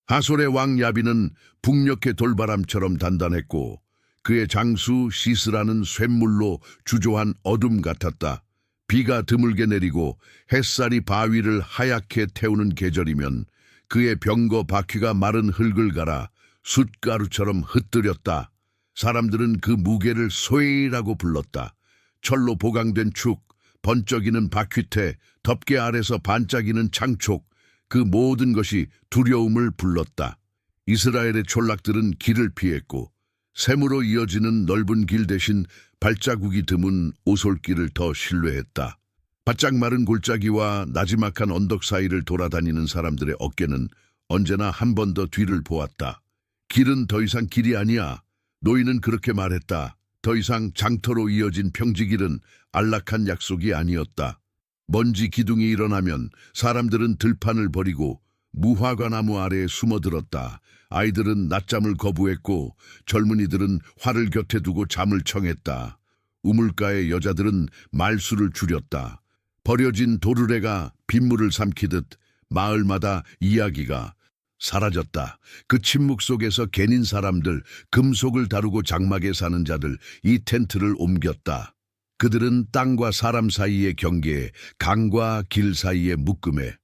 하솔의 왕 야빈은 북녘의 돌바람처럼 단단했고 그의 장수 시스라는 쇳물로 주조한 어둠 같았다. 비가 드물게 내리고 햇살이 바위를 하얗게 태우는 계절이면 그의 병거 바퀴가 마른 흙을 갈아 숯가루처럼 흩뜨렸다. 사람들은 그 무게를 소이라고 불렀다. 철로 보강된 축, 번쩍이는 바퀴테, 덮개 아래서 반짝이는 창촉, 그 모든 것이 두려움을 불렀다. 이스라엘의 촌락들은 길을 피했고 샘으로 이어지는 넓은 길 대신 발자국이 드문 오솔길을 더 신뢰했다. 바짝 마른 골짜기와 나지막한 언덕 사이를 돌아다니는 사람들의 어깨는 언제나 한 번 더 뒤를 보았다. 길은 더 이상 길이 아니야. 노인은 그렇게 말했다. 더 이상 장터로 이어진 평지길은 안락한 약속이 아니었다. 먼지 기둥이 일어나면 사람들은 들판을 버리고 무화과나무 아래에 숨어들었다. 아이들은 낮잠을 거부했고 젊은이들은 활을 곁에 두고 잠을 청했다. 우물가의 여자들은 말수를 줄였다. 버려진 도르래가 빗물을 삼키듯 마을마다 이야기가 사라졌다. 그 침묵 속에서 개닌 사람들, 금속을 다루고 장막에 사는 자들, 이 텐트를 옮겼다. 그들은 땅과 사람 사이의 경계에, 강과 길 사이의 묶음에,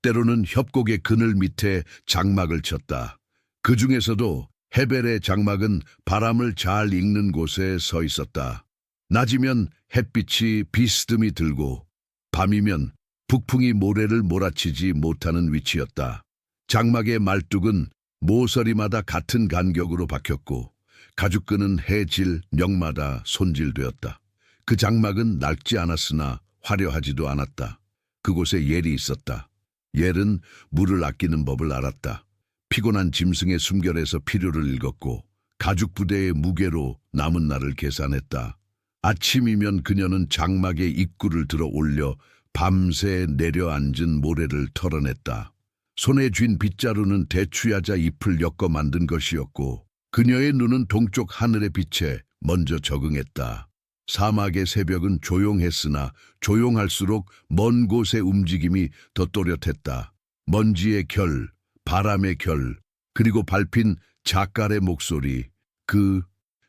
때로는 협곡의 그늘 밑에 장막을 쳤다. 그 중에서도 헤벨의 장막은 바람을 잘 읽는 곳에 서 있었다. 낮이면 햇빛이 비스듬히 들고 밤이면 북풍이 모래를 몰아치지 못하는 위치였다. 장막의 말뚝은 모서리마다 같은 간격으로 박혔고 가죽끈은 해질, 령마다 손질되었다. 그 장막은 낡지 않았으나 화려하지도 않았다. 그곳에 옐이 있었다. 옐은 물을 아끼는 법을 알았다. 피곤한 짐승의 숨결에서 필요를 읽었고 가죽 부대의 무게로 남은 날을 계산했다. 아침이면 그녀는 장막의 입구를 들어 올려 밤새 내려앉은 모래를 털어냈다. 손에 쥔 빗자루는 대추야자 잎을 엮어 만든 것이었고 그녀의 눈은 동쪽 하늘의 빛에 먼저 적응했다. 사막의 새벽은 조용했으나 조용할수록 먼 곳의 움직임이 더 또렷했다. 먼지의 결, 바람의 결, 그리고 밟힌 작갈의 목소리. 그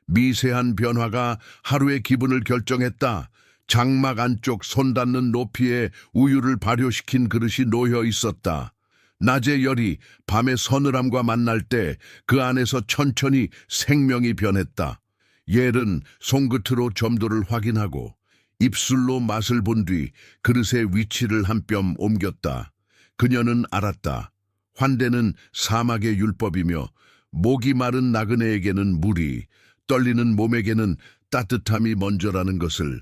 미세한 변화가 하루의 기분을 결정했다. 장막 안쪽 손 닿는 높이에 우유를 발효시킨 그릇이 놓여 있었다. 낮의 열이 밤의 서늘함과 만날 때 그 안에서 천천히 생명이 변했다. 옐은 손끝으로 점도를 확인하고 입술로 맛을 본 뒤 그릇의 위치를 한 뼘 옮겼다. 그녀는 알았다. 환대는 사막의 율법이며 목이 마른 나그네에게는 물이, 떨리는 몸에게는 따뜻함이 먼저라는 것을.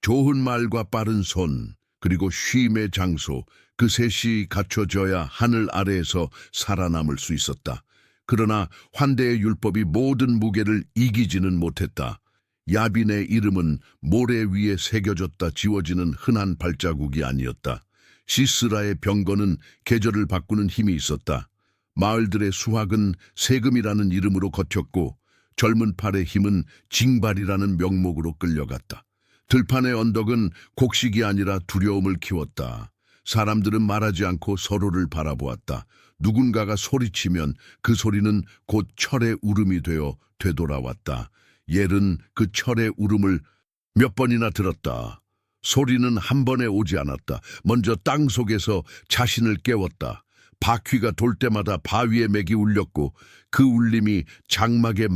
좋은 말과 빠른 손, 그리고 쉼의 장소, 그 셋이 갖춰져야 하늘 아래에서 살아남을 수 있었다. 그러나 환대의 율법이 모든 무게를 이기지는 못했다. 야빈의 이름은 모래 위에 새겨졌다 지워지는 흔한 발자국이 아니었다. 시스라의 병거는 계절을 바꾸는 힘이 있었다. 마을들의 수확은 세금이라는 이름으로 걷혔고 젊은 팔의 힘은 징발이라는 명목으로 끌려갔다. 들판의 언덕은 곡식이 아니라 두려움을 키웠다. 사람들은 말하지 않고 서로를 바라보았다. 누군가가 소리치면 그 소리는 곧 철의 울음이 되어 되돌아왔다. 옐은 그 철의 울음을 몇 번이나 들었다. 소리는 한 번에 오지 않았다. 먼저 땅 속에서 자신을 깨웠다. 바퀴가 돌 때마다 바위의 맥이 울렸고 그 울림이 장막의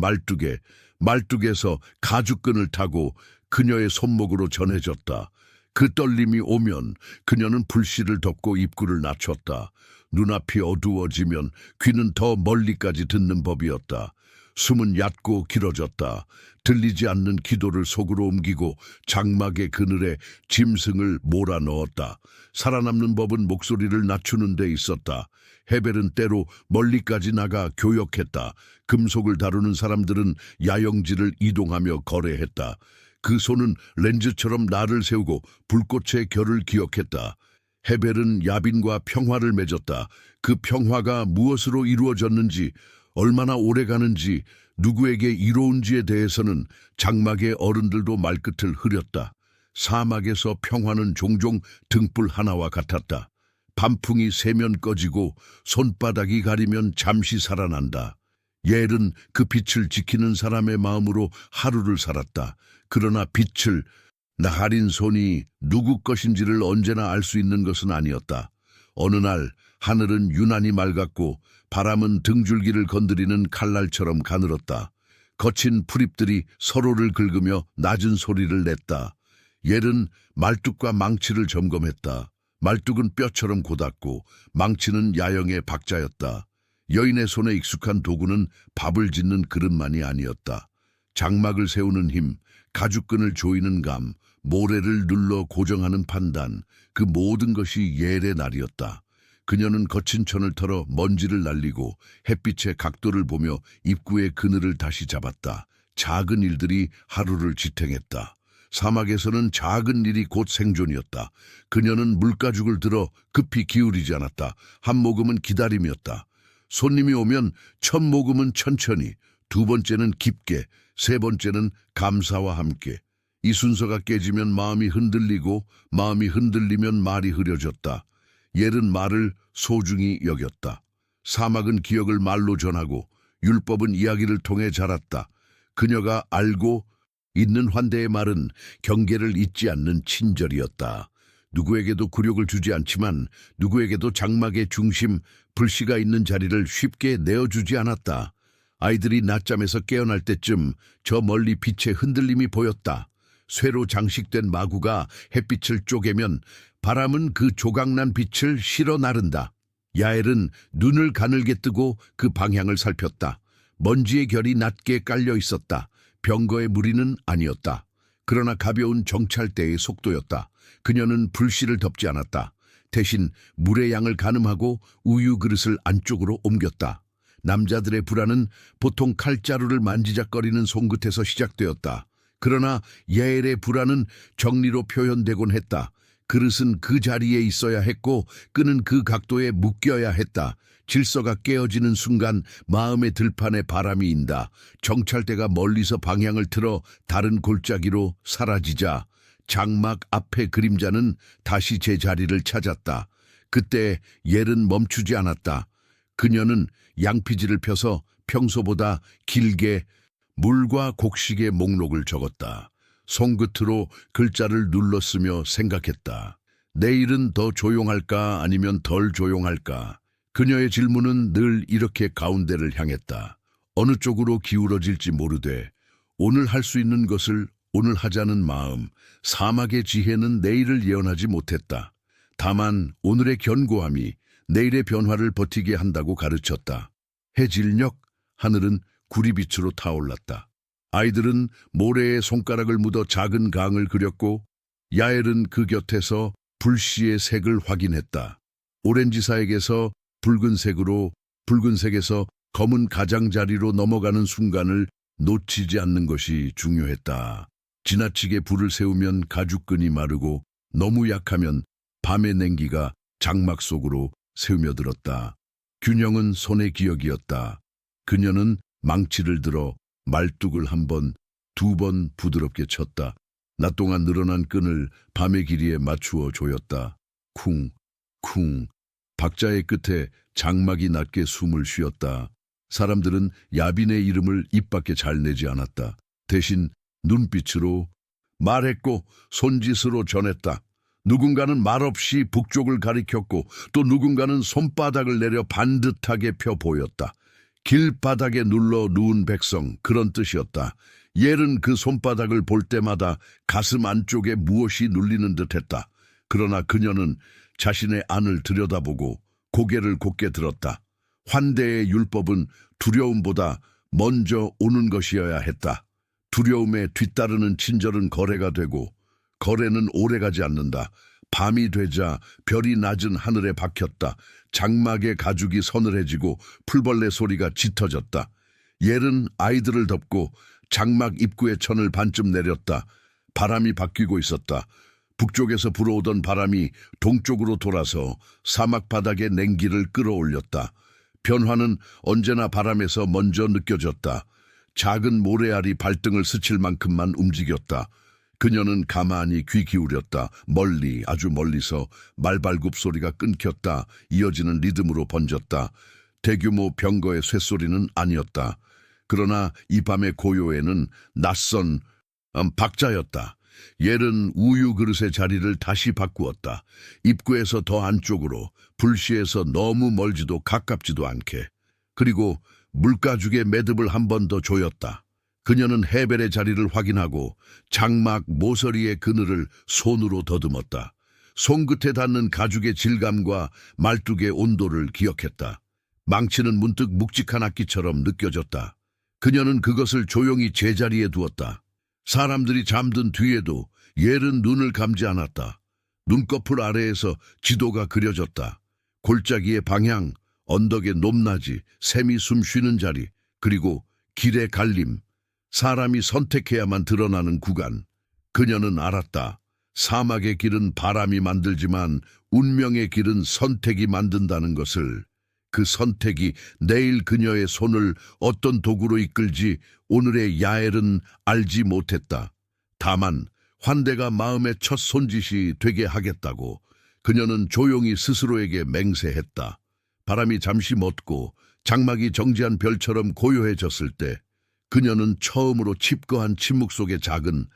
말뚝에서 가죽끈을 타고 그녀의 손목으로 전해졌다. 그 떨림이 오면 그녀는 불씨를 덮고 입구를 낮췄다. 눈앞이 어두워지면 귀는 더 멀리까지 듣는 법이었다. 숨은 얕고 길어졌다. 들리지 않는 기도를 속으로 옮기고 장막의 그늘에 짐승을 몰아넣었다. 살아남는 법은 목소리를 낮추는 데 있었다. 헤벨은 때로 멀리까지 나가 교역했다. 금속을 다루는 사람들은 야영지를 이동하며 거래했다. 그 손은 렌즈처럼 날을 세우고 불꽃의 결을 기억했다. 헤벨은 야빈과 평화를 맺었다. 그 평화가 무엇으로 이루어졌는지, 얼마나 오래 가는지, 누구에게 이로운지에 대해서는 장막의 어른들도 말끝을 흐렸다. 사막에서 평화는 종종 등불 하나와 같았다. 단풍이 새면 꺼지고 손바닥이 가리면 잠시 살아난다. 옐은 그 빛을 지키는 사람의 마음으로 하루를 살았다. 그러나 빛을 나가린 손이 누구 것인지를 언제나 알 수 있는 것은 아니었다. 어느 날 하늘은 유난히 맑았고 바람은 등줄기를 건드리는 칼날처럼 가늘었다. 거친 풀잎들이 서로를 긁으며 낮은 소리를 냈다. 옐은 말뚝과 망치를 점검했다. 말뚝은 뼈처럼 곧았고 망치는 야영의 박자였다. 여인의 손에 익숙한 도구는 밥을 짓는 그릇만이 아니었다. 장막을 세우는 힘, 가죽끈을 조이는 감, 모래를 눌러 고정하는 판단, 그 모든 것이 옐의 날이었다. 그녀는 거친 천을 털어 먼지를 날리고 햇빛의 각도를 보며 입구의 그늘을 다시 잡았다. 작은 일들이 하루를 지탱했다. 사막에서는 작은 일이 곧 생존이었다. 그녀는 물가죽을 들어 급히 기울이지 않았다. 한 모금은 기다림이었다. 손님이 오면 첫 모금은 천천히, 두 번째는 깊게, 세 번째는 감사와 함께. 이 순서가 깨지면 마음이 흔들리고 마음이 흔들리면 말이 흐려졌다. 옐은 말을 소중히 여겼다. 사막은 기억을 말로 전하고 율법은 이야기를 통해 자랐다. 그녀가 알고 있는 환대의 말은 경계를 잊지 않는 친절이었다. 누구에게도 굴욕을 주지 않지만 누구에게도 장막의 중심, 불씨가 있는 자리를 쉽게 내어주지 않았다. 아이들이 낮잠에서 깨어날 때쯤 저 멀리 빛의 흔들림이 보였다. 쇠로 장식된 마구가 햇빛을 쪼개면 바람은 그 조각난 빛을 실어 나른다. 야엘은 눈을 가늘게 뜨고 그 방향을 살폈다. 먼지의 결이 낮게 깔려 있었다. 병거의 무리는 아니었다. 그러나 가벼운 정찰대의 속도였다. 그녀는 불씨를 덮지 않았다. 대신 물의 양을 가늠하고 우유 그릇을 안쪽으로 옮겼다. 남자들의 불안은 보통 칼자루를 만지작거리는 손끝에서 시작되었다. 그러나 야엘의 불안은 정리로 표현되곤 했다. 그릇은 그 자리에 있어야 했고 끈은 그 각도에 묶여야 했다. 질서가 깨어지는 순간 마음의 들판에 바람이 인다. 정찰대가 멀리서 방향을 틀어 다른 골짜기로 사라지자 장막 앞의 그림자는 다시 제자리를 찾았다. 그때 옐은 멈추지 않았다. 그녀는 양피지를 펴서 평소보다 길게 물과 곡식의 목록을 적었다. 손끝으로 글자를 눌렀으며 생각했다. 내일은 더 조용할까 아니면 덜 조용할까? 그녀의 질문은 늘 이렇게 가운데를 향했다. 어느 쪽으로 기울어질지 모르되 오늘 할 수 있는 것을 오늘 하자는 마음. 사막의 지혜는 내일을 예언하지 못했다. 다만 오늘의 견고함이 내일의 변화를 버티게 한다고 가르쳤다. 해질녘 하늘은 구리빛으로 타올랐다. 아이들은 모래에 손가락을 묻어 작은 강을 그렸고 야엘은 그 곁에서 불씨의 색을 확인했다. 오렌지사에게서 붉은색으로 붉은색에서 검은 가장자리로 넘어가는 순간을 놓치지 않는 것이 중요했다. 지나치게 불을 세우면 가죽끈이 마르고 너무 약하면 밤의 냉기가 장막 속으로 스며들었다. 균형은 손의 기억이었다. 그녀는 망치를 들어 말뚝을 한 번, 두 번 부드럽게 쳤다. 낮 동안 늘어난 끈을 밤의 길이에 맞추어 조였다. 쿵, 쿵. 박자의 끝에 장막이 낮게 숨을 쉬었다. 사람들은 야빈의 이름을 입 밖에 잘 내지 않았다. 대신 눈빛으로 말했고 손짓으로 전했다. 누군가는 말없이 북쪽을 가리켰고 또 누군가는 손바닥을 내려 반듯하게 펴 보였다. 길바닥에 눌러 누운 백성, 그런 뜻이었다. 옐은 그 손바닥을 볼 때마다 가슴 안쪽에 무엇이 눌리는 듯했다. 그러나 그녀는 자신의 안을 들여다보고 고개를 곧게 들었다. 환대의 율법은 두려움보다 먼저 오는 것이어야 했다. 두려움에 뒤따르는 친절은 거래가 되고 거래는 오래가지 않는다. 밤이 되자 별이 낮은 하늘에 박혔다. 장막의 가죽이 서늘해지고 풀벌레 소리가 짙어졌다. 옐은 아이들을 덮고 장막 입구의 천을 반쯤 내렸다. 바람이 바뀌고 있었다. 북쪽에서 불어오던 바람이 동쪽으로 돌아서 사막 바닥의 냉기를 끌어올렸다. 변화는 언제나 바람에서 먼저 느껴졌다. 작은 모래알이 발등을 스칠 만큼만 움직였다. 그녀는 가만히 귀 기울였다. 멀리, 아주 멀리서 말발굽 소리가 끊겼다. 이어지는 리듬으로 번졌다. 대규모 병거의 쇳소리는 아니었다. 그러나 이 밤의 고요에는 낯선 박자였다. 옐은 우유 그릇의 자리를 다시 바꾸었다. 입구에서 더 안쪽으로, 불시에서 너무 멀지도 가깝지도 않게. 그리고 물가죽의 매듭을 한 번 더 조였다. 그녀는 헤벨의 자리를 확인하고 장막 모서리의 그늘을 손으로 더듬었다. 손끝에 닿는 가죽의 질감과 말뚝의 온도를 기억했다. 망치는 문득 묵직한 악기처럼 느껴졌다. 그녀는 그것을 조용히 제자리에 두었다. 사람들이 잠든 뒤에도 옐은 눈을 감지 않았다. 눈꺼풀 아래에서 지도가 그려졌다. 골짜기의 방향, 언덕의 높낮이, 샘이 숨 쉬는 자리, 그리고 길의 갈림, 사람이 선택해야만 드러나는 구간. 그녀는 알았다. 사막의 길은 바람이 만들지만 운명의 길은 선택이 만든다는 것을. 그 선택이 내일 그녀의 손을 어떤 도구로 이끌지 오늘의 야엘은 알지 못했다. 다만 환대가 마음의 첫 손짓이 되게 하겠다고 그녀는 조용히 스스로에게 맹세했다. 바람이 잠시 멎고 장막이 정지한 별처럼 고요해졌을 때 그녀는 처음으로 칩거한 침묵 속의 작은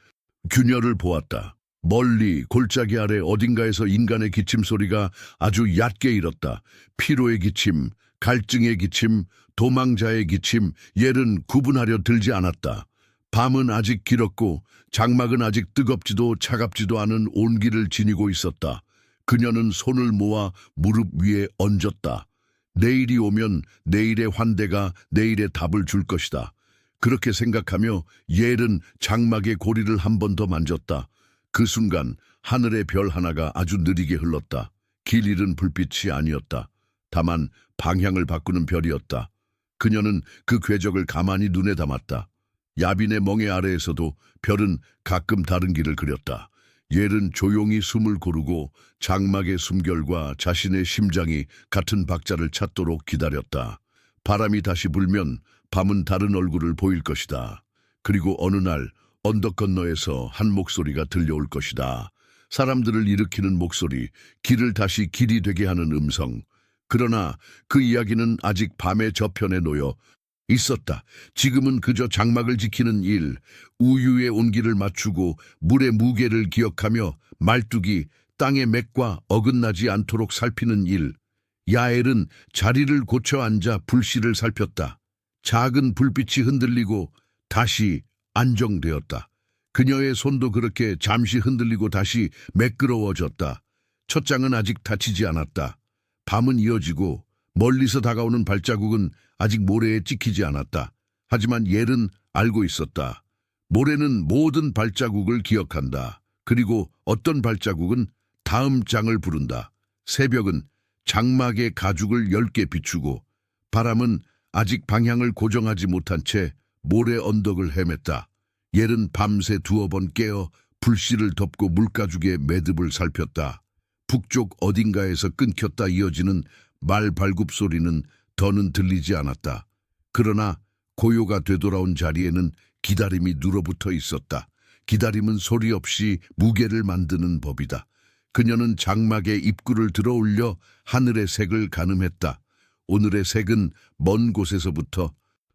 균열을 보았다. 멀리 골짜기 아래 어딘가에서 인간의 기침 소리가 아주 얕게 일었다. 피로의 기침, 갈증의 기침, 도망자의 기침, 옐은 구분하려 들지 않았다. 밤은 아직 길었고 장막은 아직 뜨겁지도 차갑지도 않은 온기를 지니고 있었다. 그녀는 손을 모아 무릎 위에 얹었다. 내일이 오면 내일의 환대가 내일의 답을 줄 것이다. 그렇게 생각하며 옐은 장막의 고리를 한 번 더 만졌다. 그 순간 하늘의 별 하나가 아주 느리게 흘렀다. 길 잃은 불빛이 아니었다. 다만 방향을 바꾸는 별이었다. 그녀는 그 궤적을 가만히 눈에 담았다. 야빈의 멍에 아래에서도 별은 가끔 다른 길을 그렸다. 옐은 조용히 숨을 고르고 장막의 숨결과 자신의 심장이 같은 박자를 찾도록 기다렸다. 바람이 다시 불면 밤은 다른 얼굴을 보일 것이다. 그리고 어느 날 언덕 건너에서 한 목소리가 들려올 것이다. 사람들을 일으키는 목소리, 길을 다시 길이 되게 하는 음성. 그러나 그 이야기는 아직 밤의 저편에 놓여 있었다. 지금은 그저 장막을 지키는 일, 우유의 온기를 맞추고 물의 무게를 기억하며 말뚝이 땅의 맥과 어긋나지 않도록 살피는 일. 야엘은 자리를 고쳐 앉아 불씨를 살폈다. 작은 불빛이 흔들리고 다시 안정되었다. 그녀의 손도 그렇게 잠시 흔들리고 다시 매끄러워졌다. 첫 장은 아직 다치지 않았다. 밤은 이어지고 멀리서 다가오는 발자국은 아직 모래에 찍히지 않았다. 하지만 옐은 알고 있었다. 모래는 모든 발자국을 기억한다. 그리고 어떤 발자국은 다음 장을 부른다. 새벽은 장막의 가죽을 10개 비추고 바람은 아직 방향을 고정하지 못한 채 모래 언덕을 헤맸다. 옐은 밤새 2번 깨어 불씨를 덮고 물가죽의 매듭을 살폈다. 북쪽 어딘가에서 끊겼다 이어지는 말 발굽 소리는 더는 들리지 않았다. 그러나 고요가 되돌아온 자리에는 기다림이 눌어붙어 있었다. 기다림은 소리 없이 무게를 만드는 법이다. 그녀는 장막의 입구를 들어올려 하늘의 색을 가늠했다. 오늘의 색은 먼 곳에서부터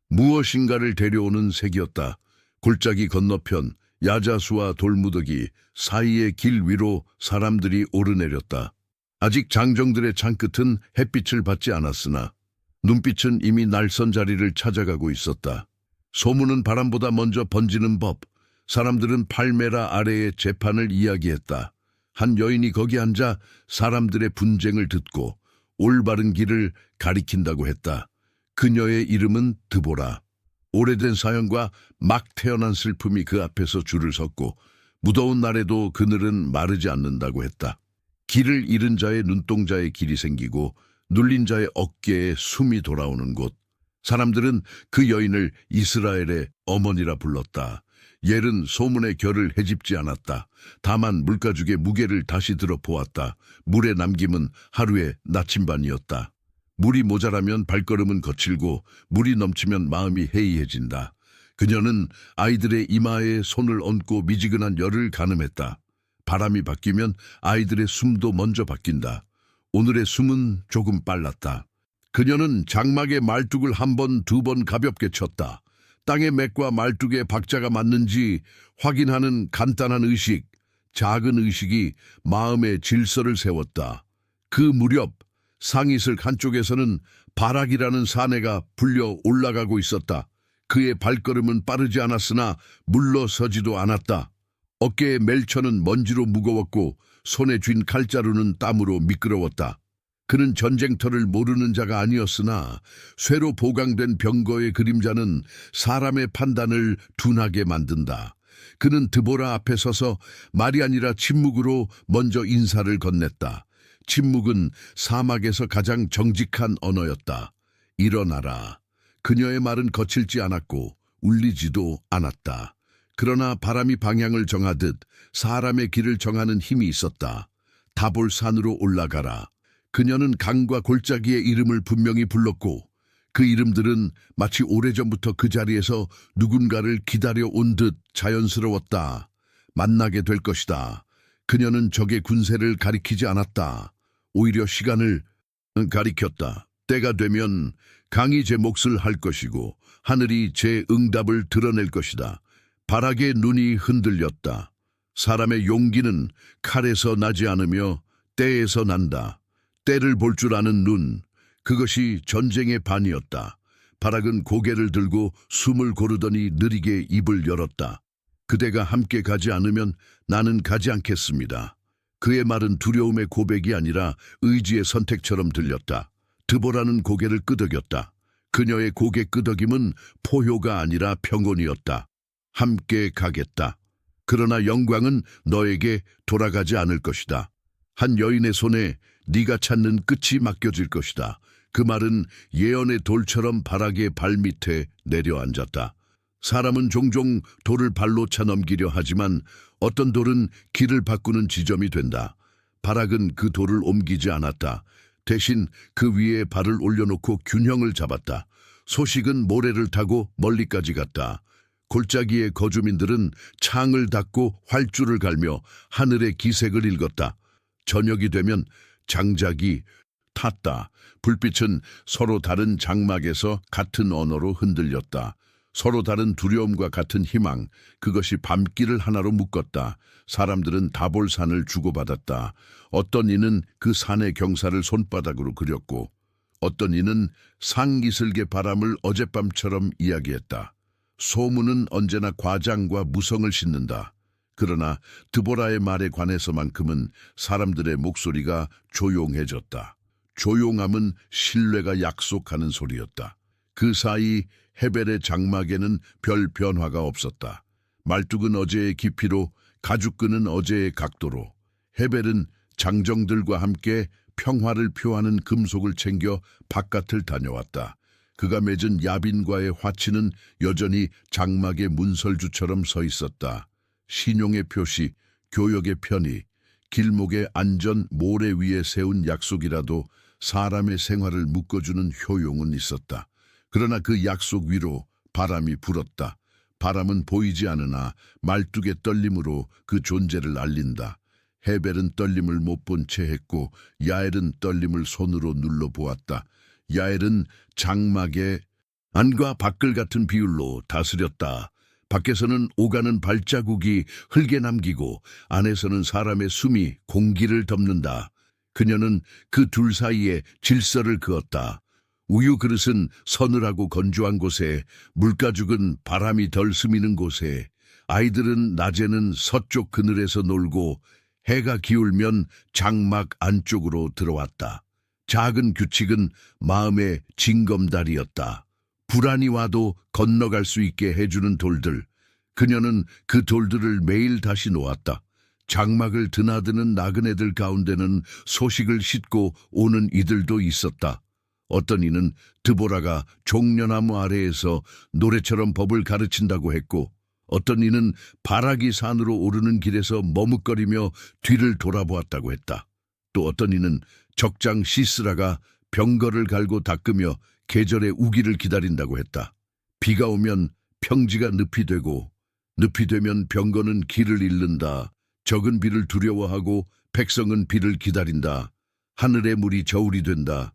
무엇인가를 데려오는 색이었다. 골짜기 건너편 야자수와 돌무더기 사이의 길 위로 사람들이 오르내렸다. 아직 장정들의 창끝은 햇빛을 받지 않았으나 눈빛은 이미 날선 자리를 찾아가고 있었다. 소문은 바람보다 먼저 번지는 법. 사람들은 팔메라 아래의 재판을 이야기했다. 한 여인이 거기 앉아 사람들의 분쟁을 듣고 올바른 길을 가리킨다고 했다. 그녀의 이름은 드보라. 오래된 사연과 막 태어난 슬픔이 그 앞에서 줄을 섰고 무더운 날에도 그늘은 마르지 않는다고 했다. 길을 잃은 자의 눈동자에 길이 생기고 눌린 자의 어깨에 숨이 돌아오는 곳. 사람들은 그 여인을 이스라엘의 어머니라 불렀다. 옐은 소문의 결을 헤집지 않았다. 다만 물가죽의 무게를 다시 들어 보았다. 물의 남김은 하루의 나침반이었다. 물이 모자라면 발걸음은 거칠고 물이 넘치면 마음이 해이해진다. 그녀는 아이들의 이마에 손을 얹고 미지근한 열을 가늠했다. 바람이 바뀌면 아이들의 숨도 먼저 바뀐다. 오늘의 숨은 조금 빨랐다. 그녀는 장막의 말뚝을 한 번, 두 번 가볍게 쳤다. 땅의 맥과 말뚝의 박자가 맞는지 확인하는 간단한 의식, 작은 의식이 마음의 질서를 세웠다. 그 무렵 상이슬 한쪽에서는 바락이라는 사내가 불려 올라가고 있었다. 그의 발걸음은 빠르지 않았으나 물러서지도 않았다. 어깨의 멜천은 먼지로 무거웠고 손에 쥔 칼자루는 땀으로 미끄러웠다. 그는 전쟁터를 모르는 자가 아니었으나 쇠로 보강된 병거의 그림자는 사람의 판단을 둔하게 만든다. 그는 드보라 앞에 서서 말이 아니라 침묵으로 먼저 인사를 건넸다. 침묵은 사막에서 가장 정직한 언어였다. 일어나라. 그녀의 말은 거칠지 않았고 울리지도 않았다. 그러나 바람이 방향을 정하듯 사람의 길을 정하는 힘이 있었다. 다볼산으로 올라가라. 그녀는 강과 골짜기의 이름을 분명히 불렀고 그 이름들은 마치 오래전부터 그 자리에서 누군가를 기다려온 듯 자연스러웠다. 만나게 될 것이다. 그녀는 적의 군세를 가리키지 않았다. 오히려 시간을 가리켰다. 때가 되면 강이 제 몫을 할 것이고 하늘이 제 응답을 드러낼 것이다. 바락의 눈이 흔들렸다. 사람의 용기는 칼에서 나지 않으며 때에서 난다. 때를 볼 줄 아는 눈, 그것이 전쟁의 반이었다. 바락은 고개를 들고 숨을 고르더니 느리게 입을 열었다. 그대가 함께 가지 않으면 나는 가지 않겠습니다. 그의 말은 두려움의 고백이 아니라 의지의 선택처럼 들렸다. 드보라는 고개를 끄덕였다. 그녀의 고개 끄덕임은 포효가 아니라 평온이었다. 함께 가겠다. 그러나 영광은 너에게 돌아가지 않을 것이다. 한 여인의 손에 네가 찾는 끝이 맡겨질 것이다. 그 말은 예언의 돌처럼 바락의 발밑에 내려앉았다. 사람은 종종 돌을 발로 차 넘기려 하지만 어떤 돌은 길을 바꾸는 지점이 된다. 바락은 그 돌을 옮기지 않았다. 대신 그 위에 발을 올려놓고 균형을 잡았다. 소식은 모래를 타고 멀리까지 갔다. 골짜기의 거주민들은 창을 닫고 활주를 갈며 하늘의 기색을 읽었다. 저녁이 되면 장작이 탔다. 불빛은 서로 다른 장막에서 같은 언어로 흔들렸다. 서로 다른 두려움과 같은 희망, 그것이 밤길을 하나로 묶었다. 사람들은 다볼산을 주고받았다. 어떤 이는 그 산의 경사를 손바닥으로 그렸고 어떤 이는 상이슬개 바람을 어젯밤처럼 이야기했다. 소문은 언제나 과장과 무성을 싣는다. 그러나 드보라의 말에 관해서만큼은 사람들의 목소리가 조용해졌다. 조용함은 신뢰가 약속하는 소리였다. 그 사이 헤벨의 장막에는 별 변화가 없었다. 말뚝은 어제의 깊이로, 가죽끈은 어제의 각도로. 헤벨은 장정들과 함께 평화를 표하는 금속을 챙겨 바깥을 다녀왔다. 그가 맺은 야빈과의 화치는 여전히 장막의 문설주처럼 서 있었다. 신용의 표시, 교역의 편의, 길목의 안전, 모래 위에 세운 약속이라도 사람의 생활을 묶어주는 효용은 있었다. 그러나 그 약속 위로 바람이 불었다. 바람은 보이지 않으나 말뚝의 떨림으로 그 존재를 알린다. 헤벨은 떨림을 못 본 채 했고 야엘은 떨림을 손으로 눌러보았다. 야엘은 장막의 안과 밖을 같은 비율로 다스렸다. 밖에서는 오가는 발자국이 흙에 남기고 안에서는 사람의 숨이 공기를 덮는다. 그녀는 그 둘 사이에 질서를 그었다. 우유 그릇은 서늘하고 건조한 곳에, 물가죽은 바람이 덜 스미는 곳에, 아이들은 낮에는 서쪽 그늘에서 놀고 해가 기울면 장막 안쪽으로 들어왔다. 작은 규칙은 마음의 징검다리였다. 불안이 와도 건너갈 수 있게 해주는 돌들. 그녀는 그 돌들을 매일 다시 놓았다. 장막을 드나드는 나그네들 가운데는 소식을 싣고 오는 이들도 있었다. 어떤 이는 드보라가 종려나무 아래에서 노래처럼 법을 가르친다고 했고 어떤 이는 바라기 산으로 오르는 길에서 머뭇거리며 뒤를 돌아보았다고 했다. 또 어떤 이는 적장 시스라가 병거를 갈고 닦으며 계절의 우기를 기다린다고 했다. 비가 오면 평지가 늪이 되고 늪이 되면 병거는 길을 잃는다. 적은 비를 두려워하고 백성은 비를 기다린다. 하늘의 물이 저울이 된다.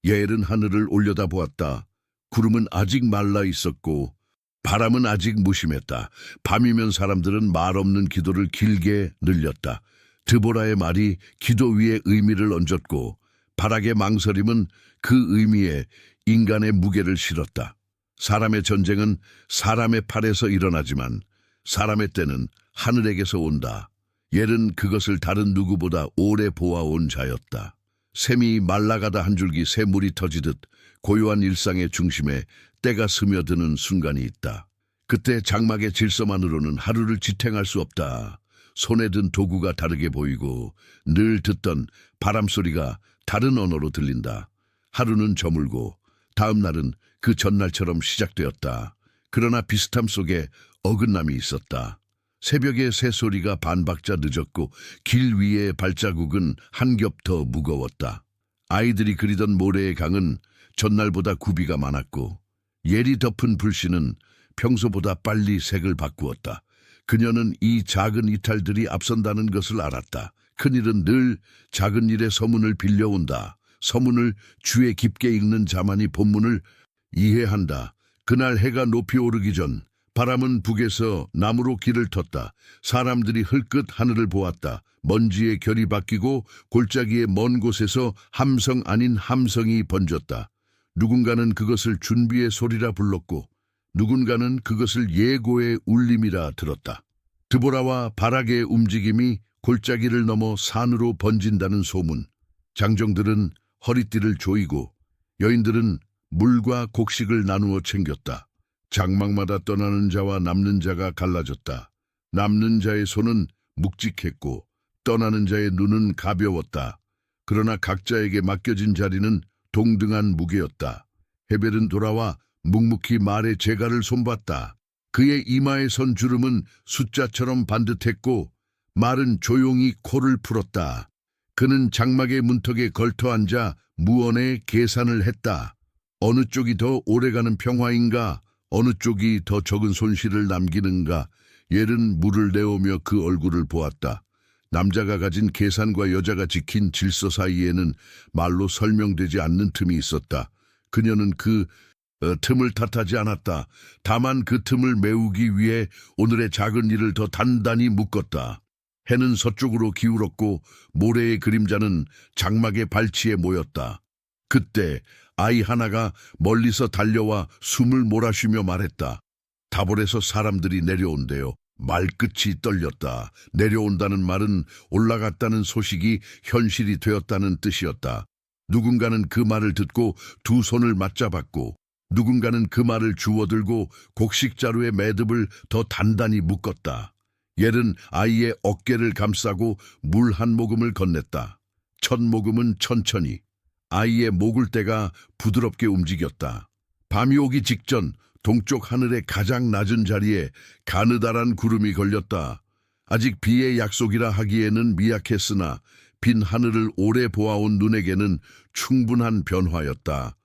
야엘은 하늘을 올려다 보았다. 구름은 아직 말라 있었고 바람은 아직 무심했다. 밤이면 사람들은 말 없는 기도를 길게 늘렸다. 드보라의 말이 기도 위에 의미를 얹었고 바락의 망설임은 그 의미에 인간의 무게를 실었다. 사람의 전쟁은 사람의 팔에서 일어나지만 사람의 때는 하늘에게서 온다. 옐은 그것을 다른 누구보다 오래 보아온 자였다. 샘이 말라가다 한 줄기 샘물이 터지듯 고요한 일상의 중심에 때가 스며드는 순간이 있다. 그때 장막의 질서만으로는 하루를 지탱할 수 없다. 손에 든 도구가 다르게 보이고 늘 듣던 바람 소리가 다른 언어로 들린다. 하루는 저물고 다음 날은 그 전날처럼 시작되었다. 그러나 비슷함 속에 어긋남이 있었다. 새벽의 새소리가 반박자 늦었고 길 위의 발자국은 한 겹 더 무거웠다. 아이들이 그리던 모래의 강은 전날보다 굽이가 많았고 예리 덮은 불씨는 평소보다 빨리 색을 바꾸었다. 그녀는 이 작은 이탈들이 앞선다는 것을 알았다. 큰일은 늘 작은 일의 서문을 빌려온다. 서문을 주에 깊게 읽는 자만이 본문을 이해한다. 그날 해가 높이 오르기 전 바람은 북에서 나무로 길을 텄다. 사람들이 흘끗 하늘을 보았다. 먼지의 결이 바뀌고 골짜기의 먼 곳에서 함성 아닌 함성이 번졌다. 누군가는 그것을 준비의 소리라 불렀고 누군가는 그것을 예고의 울림이라 들었다. 드보라와 바락의 움직임이 골짜기를 넘어 산으로 번진다는 소문. 장정들은 허리띠를 조이고 여인들은 물과 곡식을 나누어 챙겼다. 장막마다 떠나는 자와 남는 자가 갈라졌다. 남는 자의 손은 묵직했고 떠나는 자의 눈은 가벼웠다. 그러나 각자에게 맡겨진 자리는 동등한 무게였다. 헤벨은 돌아와 묵묵히 말의 재갈을 손봤다. 그의 이마에 선 주름은 숫자처럼 반듯했고 말은 조용히 코를 풀었다. 그는 장막의 문턱에 걸터 앉아 무언의 계산을 했다. 어느 쪽이 더 오래가는 평화인가? 어느 쪽이 더 적은 손실을 남기는가? 옐은 물을 내오며 그 얼굴을 보았다. 남자가 가진 계산과 여자가 지킨 질서 사이에는 말로 설명되지 않는 틈이 있었다. 그녀는 그 틈을 탓하지 않았다. 다만 그 틈을 메우기 위해 오늘의 작은 일을 더 단단히 묶었다. 해는 서쪽으로 기울었고 모래의 그림자는 장막의 발치에 모였다. 그때 아이 하나가 멀리서 달려와 숨을 몰아쉬며 말했다. 다볼에서 사람들이 내려온대요. 말끝이 떨렸다. 내려온다는 말은 올라갔다는 소식이 현실이 되었다는 뜻이었다. 누군가는 그 말을 듣고 두 손을 맞잡았고 누군가는 그 말을 주워들고 곡식자루의 매듭을 더 단단히 묶었다. 옐은 아이의 어깨를 감싸고 물 한 모금을 건넸다. 첫 모금은 천천히. 아이의 목을대가 부드럽게 움직였다. 밤이 오기 직전 동쪽 하늘의 가장 낮은 자리에 가느다란 구름이 걸렸다. 아직 비의 약속이라 하기에는 미약했으나 빈 하늘을 오래 보아온 눈에게는 충분한 변화였다.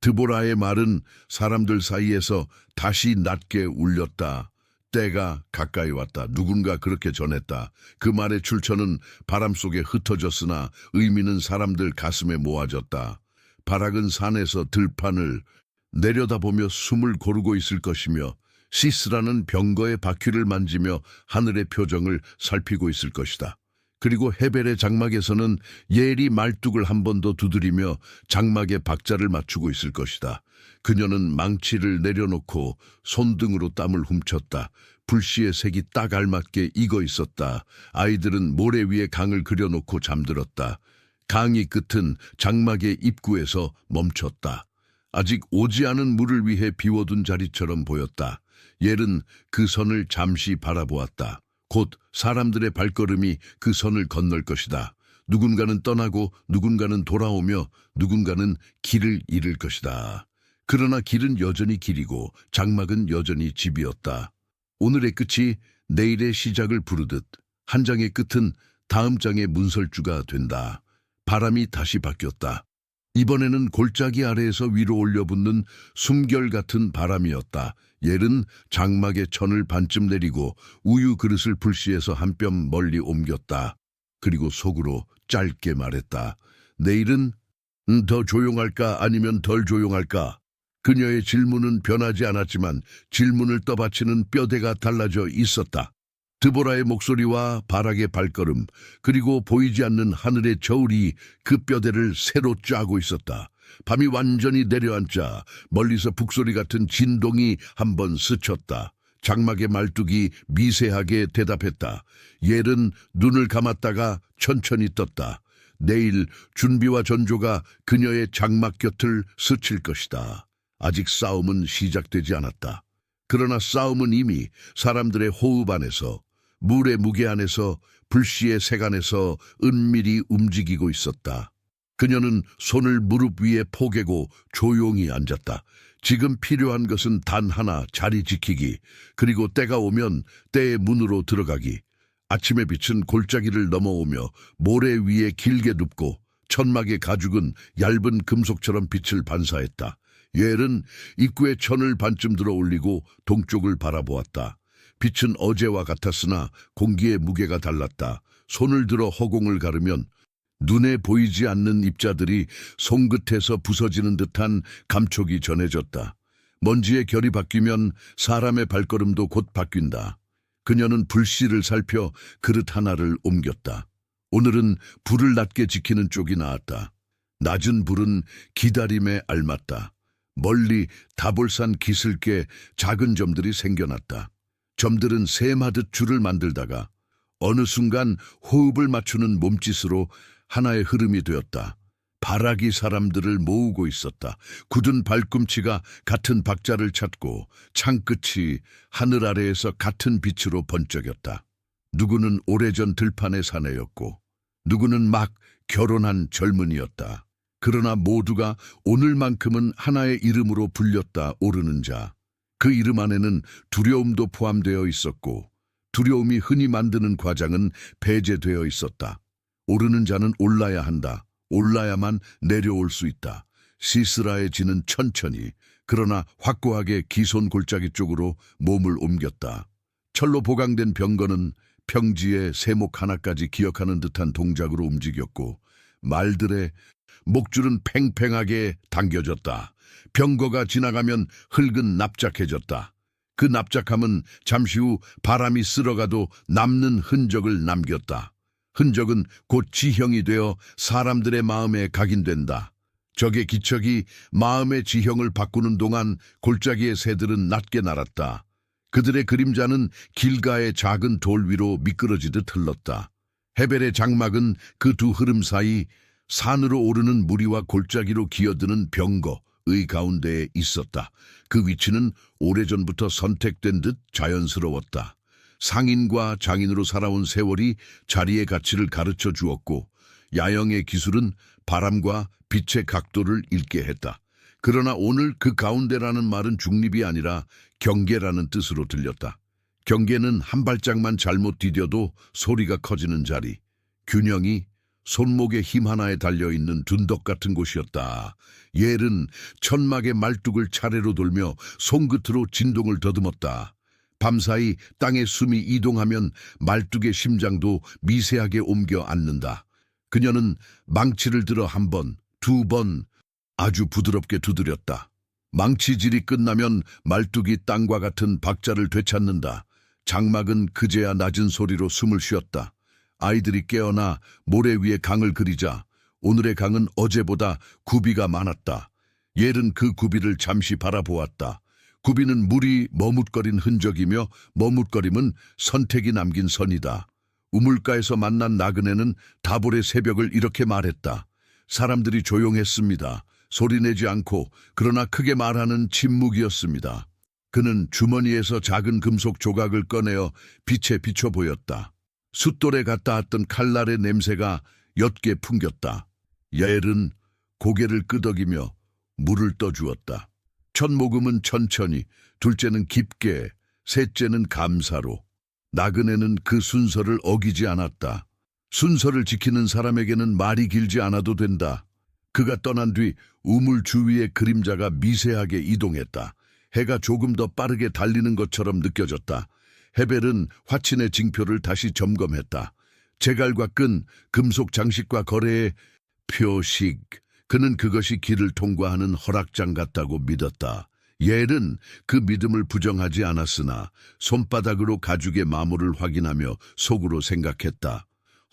드보라의 말은 사람들 사이에서 다시 낮게 울렸다. 때가 가까이 왔다. 누군가 그렇게 전했다. 그 말의 출처는 바람 속에 흩어졌으나 의미는 사람들 가슴에 모아졌다. 바락은 산에서 들판을 내려다보며 숨을 고르고 있을 것이며 시스라는 병거의 바퀴를 만지며 하늘의 표정을 살피고 있을 것이다. 그리고 헤벨의 장막에서는 옐이 말뚝을 한 번 더 두드리며 장막의 박자를 맞추고 있을 것이다. 그녀는 망치를 내려놓고 손등으로 땀을 훔쳤다. 불씨의 색이 딱 알맞게 익어 있었다. 아이들은 모래 위에 강을 그려놓고 잠들었다. 강의 끝은 장막의 입구에서 멈췄다. 아직 오지 않은 물을 위해 비워둔 자리처럼 보였다. 옐은 그 선을 잠시 바라보았다. 곧 사람들의 발걸음이 그 선을 건널 것이다. 누군가는 떠나고 누군가는 돌아오며 누군가는 길을 잃을 것이다. 그러나 길은 여전히 길이고 장막은 여전히 집이었다. 오늘의 끝이 내일의 시작을 부르듯 한 장의 끝은 다음 장의 문설주가 된다. 바람이 다시 바뀌었다. 이번에는 골짜기 아래에서 위로 올려붙는 숨결 같은 바람이었다. 옐은 장막에 천을 반쯤 내리고 우유 그릇을 불씨에서 한 뼘 멀리 옮겼다. 그리고 속으로 짧게 말했다. 내일은 더 조용할까 아니면 덜 조용할까? 그녀의 질문은 변하지 않았지만 질문을 떠받치는 뼈대가 달라져 있었다. 드보라의 목소리와 바락의 발걸음, 그리고 보이지 않는 하늘의 저울이 그 뼈대를 새로 짜고 있었다. 밤이 완전히 내려앉자 멀리서 북소리 같은 진동이 한번 스쳤다. 장막의 말뚝이 미세하게 대답했다. 옐은 눈을 감았다가 천천히 떴다. 내일 준비와 전조가 그녀의 장막 곁을 스칠 것이다. 아직 싸움은 시작되지 않았다. 그러나 싸움은 이미 사람들의 호흡 안에서, 물의 무게 안에서, 불씨의 색 안에서 은밀히 움직이고 있었다. 그녀는 손을 무릎 위에 포개고 조용히 앉았다. 지금 필요한 것은 단 하나, 자리 지키기, 그리고 때가 오면 때의 문으로 들어가기. 아침의 빛은 골짜기를 넘어오며 모래 위에 길게 눕고 천막의 가죽은 얇은 금속처럼 빛을 반사했다. 옐은 입구에 천을 반쯤 들어 올리고 동쪽을 바라보았다. 빛은 어제와 같았으나 공기의 무게가 달랐다. 손을 들어 허공을 가르면 눈에 보이지 않는 입자들이 손끝에서 부서지는 듯한 감촉이 전해졌다. 먼지의 결이 바뀌면 사람의 발걸음도 곧 바뀐다. 그녀는 불씨를 살펴 그릇 하나를 옮겼다. 오늘은 불을 낮게 지키는 쪽이 나았다. 낮은 불은 기다림에 알맞다. 멀리 다볼산 기슭에 작은 점들이 생겨났다. 점들은 샘하듯 줄을 만들다가 어느 순간 호흡을 맞추는 몸짓으로 하나의 흐름이 되었다. 바락이 사람들을 모으고 있었다. 굳은 발꿈치가 같은 박자를 찾고 창끝이 하늘 아래에서 같은 빛으로 번쩍였다. 누구는 오래전 들판의 사내였고 누구는 막 결혼한 젊은이였다. 그러나 모두가 오늘만큼은 하나의 이름으로 불렸다. 오르는 자. 그 이름 안에는 두려움도 포함되어 있었고 두려움이 흔히 만드는 과장은 배제되어 있었다. 오르는 자는 올라야 한다. 올라야만 내려올 수 있다. 시스라의 진은 천천히 그러나 확고하게 기손 골짜기 쪽으로 몸을 옮겼다. 철로 보강된 병거는 평지의 세목 하나까지 기억하는 듯한 동작으로 움직였고 말들의 목줄은 팽팽하게 당겨졌다. 병거가 지나가면 흙은 납작해졌다. 그 납작함은 잠시 후 바람이 쓸어가도 남는 흔적을 남겼다. 흔적은 곧 지형이 되어 사람들의 마음에 각인된다. 적의 기척이 마음의 지형을 바꾸는 동안 골짜기의 새들은 낮게 날았다. 그들의 그림자는 길가의 작은 돌 위로 미끄러지듯 흘렀다. 헤벨의 장막은 그 두 흐름 사이 산으로 오르는 무리와 골짜기로 기어드는 병거의 가운데에 있었다. 그 위치는 오래전부터 선택된 듯 자연스러웠다. 상인과 장인으로 살아온 세월이 자리의 가치를 가르쳐 주었고 야영의 기술은 바람과 빛의 각도를 읽게 했다. 그러나 오늘 그 가운데라는 말은 중립이 아니라 경계라는 뜻으로 들렸다. 경계는 한 발짝만 잘못 디뎌도 소리가 커지는 자리. 균형이 손목에 힘 하나에 달려있는 둔덕 같은 곳이었다. 옐은 천막의 말뚝을 차례로 돌며 손끝으로 진동을 더듬었다. 밤사이 땅의 숨이 이동하면 말뚝의 심장도 미세하게 옮겨 앉는다. 그녀는 망치를 들어 한 번, 두 번 아주 부드럽게 두드렸다. 망치질이 끝나면 말뚝이 땅과 같은 박자를 되찾는다. 장막은 그제야 낮은 소리로 숨을 쉬었다. 아이들이 깨어나 모래 위에 강을 그리자 오늘의 강은 어제보다 굽이가 많았다. 옐은 그 굽이를 잠시 바라보았다. 굽이는 물이 머뭇거린 흔적이며 머뭇거림은 선택이 남긴 선이다. 우물가에서 만난 나그네는 다볼의 새벽을 이렇게 말했다. 사람들이 조용했습니다. 소리내지 않고 그러나 크게 말하는 침묵이었습니다. 그는 주머니에서 작은 금속 조각을 꺼내어 빛에 비춰 보였다. 숫돌에 갖다 왔던 칼날의 냄새가 옅게 풍겼다. 옐은 고개를 끄덕이며 물을 떠주었다. 첫 모금은 천천히, 둘째는 깊게, 셋째는 감사로. 나그네는 그 순서를 어기지 않았다. 순서를 지키는 사람에게는 말이 길지 않아도 된다. 그가 떠난 뒤 우물 주위의 그림자가 미세하게 이동했다. 해가 조금 더 빠르게 달리는 것처럼 느껴졌다. 헤벨은 화친의 징표를 다시 점검했다. 제갈과 끈, 금속 장식과 거래의 표식. 그는 그것이 길을 통과하는 허락장 같다고 믿었다. 옐은 그 믿음을 부정하지 않았으나 손바닥으로 가죽의 마모를 확인하며 속으로 생각했다.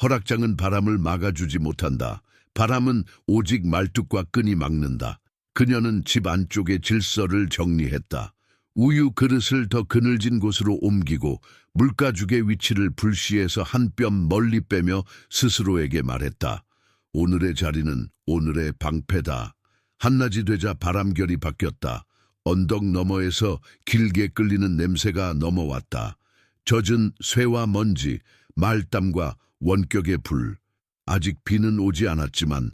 허락장은 바람을 막아주지 못한다. 바람은 오직 말뚝과 끈이 막는다. 그녀는 집 안쪽의 질서를 정리했다. 우유 그릇을 더 그늘진 곳으로 옮기고 물가죽의 위치를 불시에서 한 뼘 멀리 빼며 스스로에게 말했다. 오늘의 자리는 오늘의 방패다. 한낮이 되자 바람결이 바뀌었다. 언덕 너머에서 길게 끌리는 냄새가 넘어왔다. 젖은 쇠와 먼지, 말땀과 원격의 불. 아직 비는 오지 않았지만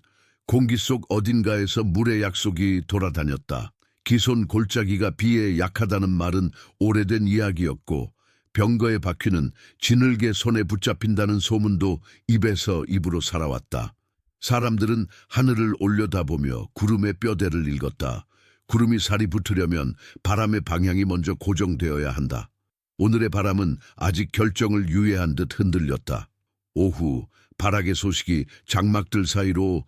공기 속 어딘가에서 물의 약속이 돌아다녔다. 기손 골짜기가 비에 약하다는 말은 오래된 이야기였고 병거의 바퀴는 지늘게 손에 붙잡힌다는 소문도 입에서 입으로 살아왔다. 사람들은 하늘을 올려다보며 구름의 뼈대를 읽었다. 구름이 살이 붙으려면 바람의 방향이 먼저 고정되어야 한다. 오늘의 바람은 아직 결정을 유예한 듯 흔들렸다. 오후 발악의 소식이 장막들 사이로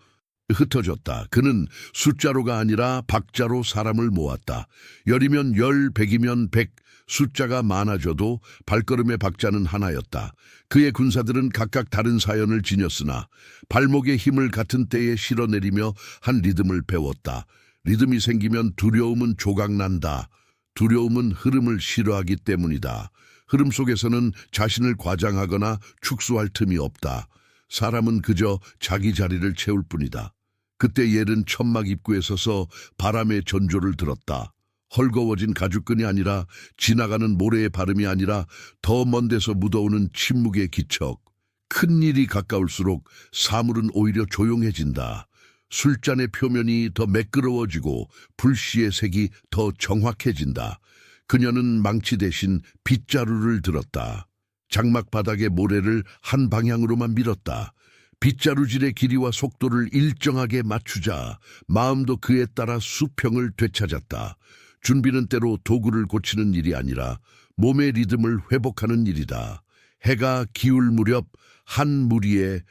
흩어졌다. 그는 숫자로가 아니라 박자로 사람을 모았다. 열이면 열, 백이면 백. 숫자가 많아져도 발걸음의 박자는 하나였다. 그의 군사들은 각각 다른 사연을 지녔으나 발목의 힘을 같은 때에 실어내리며 한 리듬을 배웠다. 리듬이 생기면 두려움은 조각난다. 두려움은 흐름을 싫어하기 때문이다. 흐름 속에서는 자신을 과장하거나 축소할 틈이 없다. 사람은 그저 자기 자리를 채울 뿐이다. 그때 옐은 천막 입구에 서서 바람의 전조를 들었다. 헐거워진 가죽끈이 아니라 지나가는 모래의 발음이 아니라 더 먼 데서 묻어오는 침묵의 기척. 큰 일이 가까울수록 사물은 오히려 조용해진다. 술잔의 표면이 더 매끄러워지고 불씨의 색이 더 정확해진다. 그녀는 망치 대신 빗자루를 들었다. 장막 바닥의 모래를 한 방향으로만 밀었다. 빗자루질의 길이와 속도를 일정하게 맞추자 마음도 그에 따라 수평을 되찾았다. 준비는 때로 도구를 고치는 일이 아니라 몸의 리듬을 회복하는 일이다. 해가 기울 무렵 한 무리의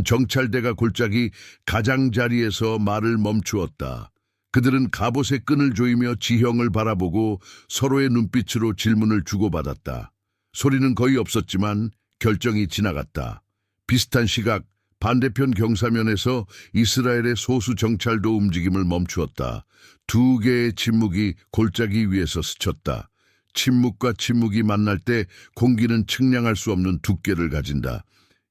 정찰대가 골짜기 가장자리에서 말을 멈추었다. 그들은 갑옷의 끈을 조이며 지형을 바라보고 서로의 눈빛으로 질문을 주고받았다. 소리는 거의 없었지만 결정이 지나갔다. 비슷한 시각 반대편 경사면에서 이스라엘의 소수 정찰도 움직임을 멈추었다. 두 개의 침묵이 골짜기 위에서 스쳤다. 침묵과 침묵이 만날 때 공기는 측량할 수 없는 두께를 가진다.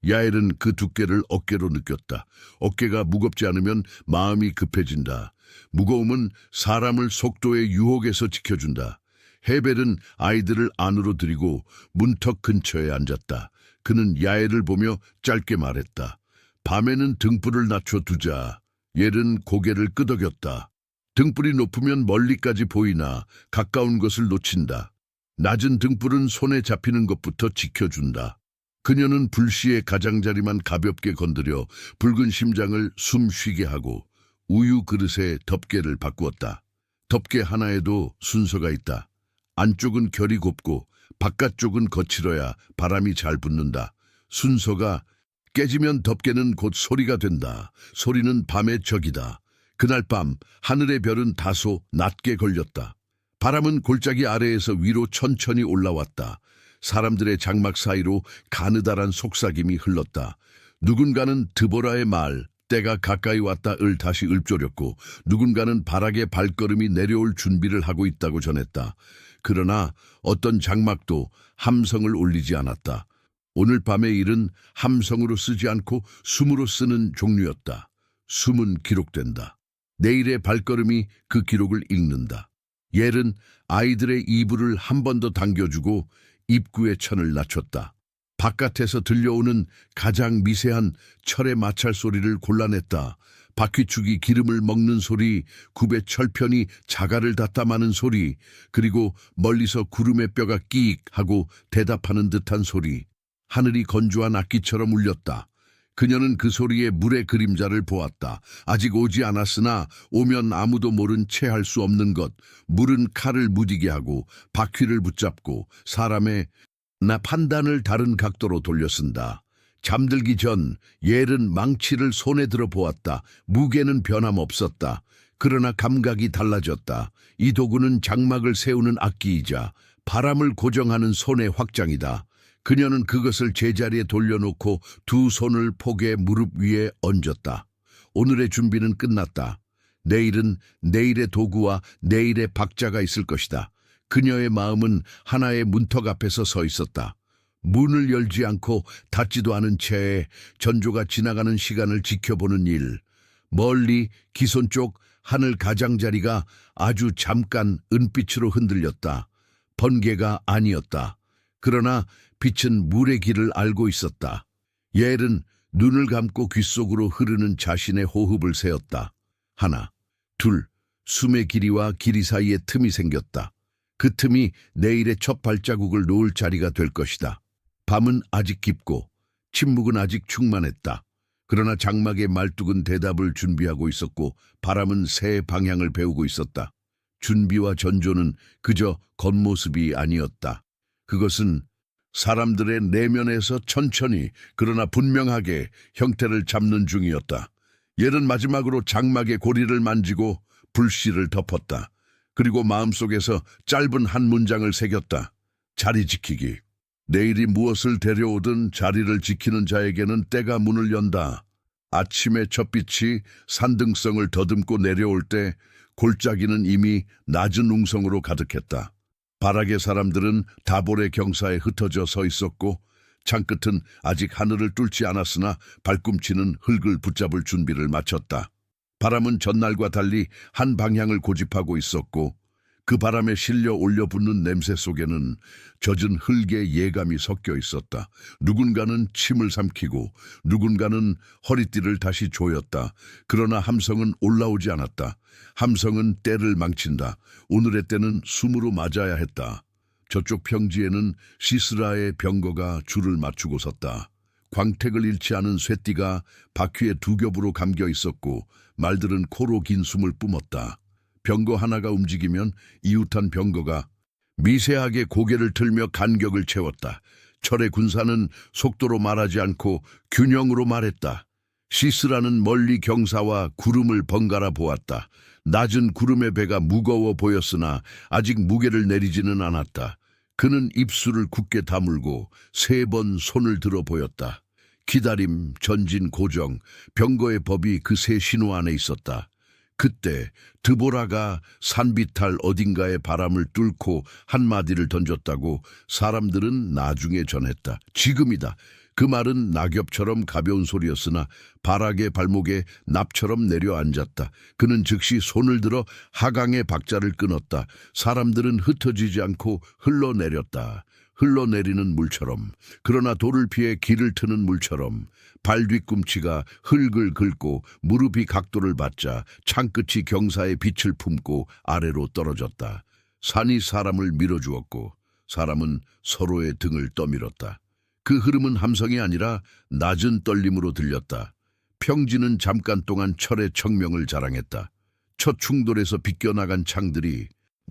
야엘은 그 두께를 어깨로 느꼈다. 어깨가 무겁지 않으면 마음이 급해진다. 무거움은 사람을 속도의 유혹에서 지켜준다. 헤벨은 아이들을 안으로 들이고 문턱 근처에 앉았다. 그는 야엘을 보며 짧게 말했다. 밤에는 등불을 낮춰두자. 옐은 고개를 끄덕였다. 등불이 높으면 멀리까지 보이나 가까운 것을 놓친다. 낮은 등불은 손에 잡히는 것부터 지켜준다. 그녀는 불씨의 가장자리만 가볍게 건드려 붉은 심장을 숨 쉬게 하고 우유 그릇에 덮개를 바꾸었다. 덮개 하나에도 순서가 있다. 안쪽은 결이 곱고 바깥쪽은 거칠어야 바람이 잘 붙는다. 순서가 깨지면 덮개는 곧 소리가 된다. 소리는 밤의 적이다. 그날 밤 하늘의 별은 다소 낮게 걸렸다. 바람은 골짜기 아래에서 위로 천천히 올라왔다. 사람들의 장막 사이로 가느다란 속삭임이 흘렀다. 누군가는 드보라의 말, 때가 가까이 왔다을 다시 읊조렸고 누군가는 바락의 발걸음이 내려올 준비를 하고 있다고 전했다. 그러나 어떤 장막도 함성을 올리지 않았다. 오늘 밤의 일은 함성으로 쓰지 않고 숨으로 쓰는 종류였다. 숨은 기록된다. 내일의 발걸음이 그 기록을 읽는다. 옐은 아이들의 이불을 한 번 더 당겨주고 입구의 천을 낮췄다. 바깥에서 들려오는 가장 미세한 철의 마찰 소리를 골라냈다. 바퀴축이 기름을 먹는 소리, 굽의 철편이 자갈을 닫다 마는 소리, 그리고 멀리서 구름의 뼈가 끼익 하고 대답하는 듯한 소리. 하늘이 건조한 악기처럼 울렸다. 그녀는 그 소리에 물의 그림자를 보았다. 아직 오지 않았으나 오면 아무도 모른 채 할 수 없는 것. 물은 칼을 무디게 하고 바퀴를 붙잡고 사람의 판단을 다른 각도로 돌려쓴다. 잠들기 전 옐은 망치를 손에 들어 보았다. 무게는 변함없었다. 그러나 감각이 달라졌다. 이 도구는 장막을 세우는 악기이자 바람을 고정하는 손의 확장이다. 그녀는 그것을 제자리에 돌려놓고 두 손을 폭에 무릎 위에 얹었다. 오늘의 준비는 끝났다. 내일은 내일의 도구와 내일의 박자가 있을 것이다. 그녀의 마음은 하나의 문턱 앞에서 서 있었다. 문을 열지 않고 닫지도 않은 채 전조가 지나가는 시간을 지켜보는 일. 멀리 기손 쪽 하늘 가장자리가 아주 잠깐 은빛으로 흔들렸다. 번개가 아니었다. 그러나 빛은 물의 길을 알고 있었다. 옐은 눈을 감고 귓속으로 흐르는 자신의 호흡을 세었다. 하나, 둘, 숨의 길이와 길이 사이에 틈이 생겼다. 그 틈이 내일의 첫 발자국을 놓을 자리가 될 것이다. 밤은 아직 깊고 침묵은 아직 충만했다. 그러나 장막의 말뚝은 대답을 준비하고 있었고 바람은 새 방향을 배우고 있었다. 준비와 전조는 그저 겉모습이 아니었다. 그것은 사람들의 내면에서 천천히 그러나 분명하게 형태를 잡는 중이었다. 옐은 마지막으로 장막의 고리를 만지고 불씨를 덮었다. 그리고 마음속에서 짧은 한 문장을 새겼다. 자리 지키기. 내일이 무엇을 데려오든 자리를 지키는 자에게는 때가 문을 연다. 아침의 첫빛이 산등성을 더듬고 내려올 때 골짜기는 이미 낮은 웅성으로 가득했다. 바락의 사람들은 다볼의 경사에 흩어져 서 있었고 창끝은 아직 하늘을 뚫지 않았으나 발꿈치는 흙을 붙잡을 준비를 마쳤다. 바람은 전날과 달리 한 방향을 고집하고 있었고 그 바람에 실려 올려붙는 냄새 속에는 젖은 흙의 예감이 섞여 있었다. 누군가는 침을 삼키고 누군가는 허리띠를 다시 조였다. 그러나 함성은 올라오지 않았다. 함성은 때를 망친다. 오늘의 때는 숨으로 맞아야 했다. 저쪽 평지에는 시스라의 병거가 줄을 맞추고 섰다. 광택을 잃지 않은 쇠띠가 바퀴에 두 겹으로 감겨 있었고 말들은 코로 긴 숨을 뿜었다. 병거 하나가 움직이면 이웃한 병거가 미세하게 고개를 틀며 간격을 채웠다. 철의 군사는 속도로 말하지 않고 균형으로 말했다. 시스라는 멀리 경사와 구름을 번갈아 보았다. 낮은 구름의 배가 무거워 보였으나 아직 무게를 내리지는 않았다. 그는 입술을 굳게 다물고 3번 손을 들어 보였다. 기다림, 전진, 고정, 병거의 법이 그 세 신호 안에 있었다. 그때 드보라가 산비탈 어딘가에 바람을 뚫고 한마디를 던졌다고 사람들은 나중에 전했다. 지금이다. 그 말은 낙엽처럼 가벼운 소리였으나 바락의 발목에 납처럼 내려앉았다. 그는 즉시 손을 들어 하강의 박자를 끊었다. 사람들은 흩어지지 않고 흘러내렸다. 흘러내리는 물처럼, 그러나 돌을 피해 길을 트는 물처럼 발 뒤꿈치가 흙을 긁고 무릎이 각도를 받자 창끝이 경사의 빛을 품고 아래로 떨어졌다. 산이 사람을 밀어주었고 사람은 서로의 등을 떠밀었다. 그 흐름은 함성이 아니라 낮은 떨림으로 들렸다. 평지는 잠깐 동안 철의 청명을 자랑했다. 첫 충돌에서 비껴나간 창들이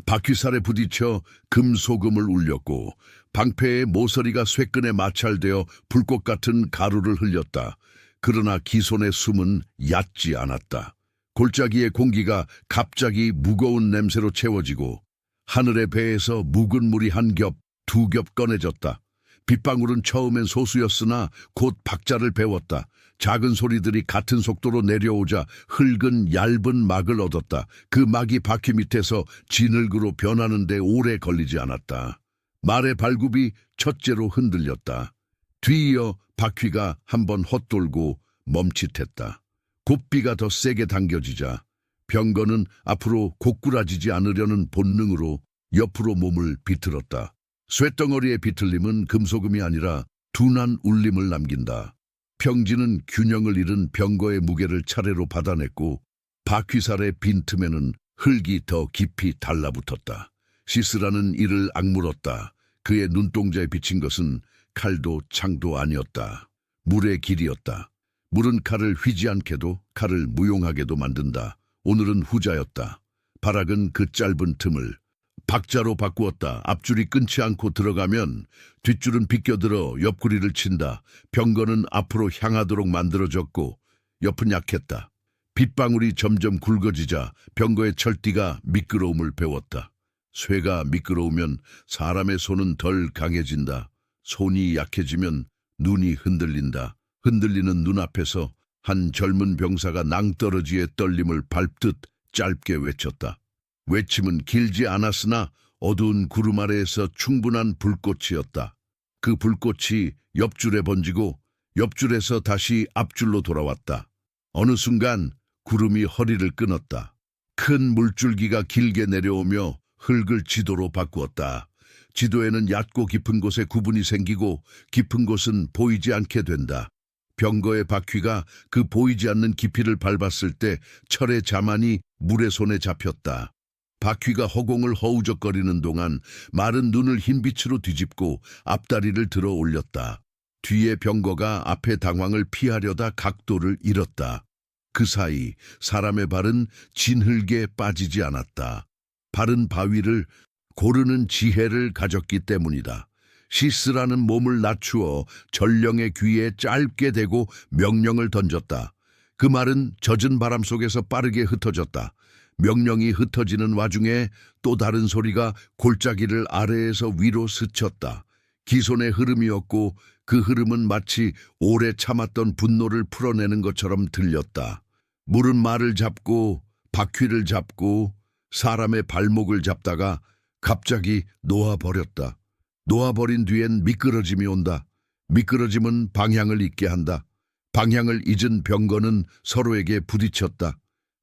바퀴살에 부딪혀 금소금을 울렸고 방패의 모서리가 쇠끈에 마찰되어 불꽃 같은 가루를 흘렸다. 그러나 기손의 숨은 얕지 않았다. 골짜기의 공기가 갑자기 무거운 냄새로 채워지고 하늘의 배에서 묵은 물이 한 겹, 두 겹 꺼내졌다. 빗방울은 처음엔 소수였으나 곧 박자를 배웠다. 작은 소리들이 같은 속도로 내려오자 흙은 얇은 막을 얻었다. 그 막이 바퀴 밑에서 진흙으로 변하는데 오래 걸리지 않았다. 말의 발굽이 첫째로 흔들렸다. 뒤이어 바퀴가 한번 헛돌고 멈칫했다. 곱비가 더 세게 당겨지자 병거는 앞으로 고꾸라지지 않으려는 본능으로 옆으로 몸을 비틀었다. 쇳덩어리의 비틀림은 금소금이 아니라 둔한 울림을 남긴다. 평지는 균형을 잃은 병거의 무게를 차례로 받아냈고 바퀴살의 빈틈에는 흙이 더 깊이 달라붙었다. 시스라는 이를 악물었다. 그의 눈동자에 비친 것은 칼도 창도 아니었다. 물의 길이었다. 물은 칼을 휘지 않게도 칼을 무용하게도 만든다. 오늘은 후자였다. 발악은 그 짧은 틈을 박자로 바꾸었다. 앞줄이 끊지 않고 들어가면 뒷줄은 비껴들어 옆구리를 친다. 병거는 앞으로 향하도록 만들어졌고 옆은 약했다. 빗방울이 점점 굵어지자 병거의 철띠가 미끄러움을 배웠다. 쇠가 미끄러우면 사람의 손은 덜 강해진다. 손이 약해지면 눈이 흔들린다. 흔들리는 눈앞에서 한 젊은 병사가 낭떠러지의 떨림을 밟듯 짧게 외쳤다. 외침은 길지 않았으나 어두운 구름 아래에서 충분한 불꽃이었다. 그 불꽃이 옆줄에 번지고 옆줄에서 다시 앞줄로 돌아왔다. 어느 순간 구름이 허리를 끊었다. 큰 물줄기가 길게 내려오며 흙을 지도로 바꾸었다. 지도에는 얕고 깊은 곳에 구분이 생기고 깊은 곳은 보이지 않게 된다. 병거의 바퀴가 그 보이지 않는 깊이를 밟았을 때 철의 자만이 물의 손에 잡혔다. 바퀴가 허공을 허우적거리는 동안 마른 눈을 흰빛으로 뒤집고 앞다리를 들어 올렸다. 뒤에 병거가 앞의 당황을 피하려다 각도를 잃었다. 그 사이 사람의 발은 진흙에 빠지지 않았다. 발은 바위를 고르는 지혜를 가졌기 때문이다. 시스라는 몸을 낮추어 전령의 귀에 짧게 대고 명령을 던졌다. 그 말은 젖은 바람 속에서 빠르게 흩어졌다. 명령이 흩어지는 와중에 또 다른 소리가 골짜기를 아래에서 위로 스쳤다. 기손의 흐름이었고 그 흐름은 마치 오래 참았던 분노를 풀어내는 것처럼 들렸다. 물은 말을 잡고 바퀴를 잡고 사람의 발목을 잡다가 갑자기 놓아버렸다. 놓아버린 뒤엔 미끄러짐이 온다. 미끄러짐은 방향을 잊게 한다. 방향을 잊은 병거는 서로에게 부딪혔다.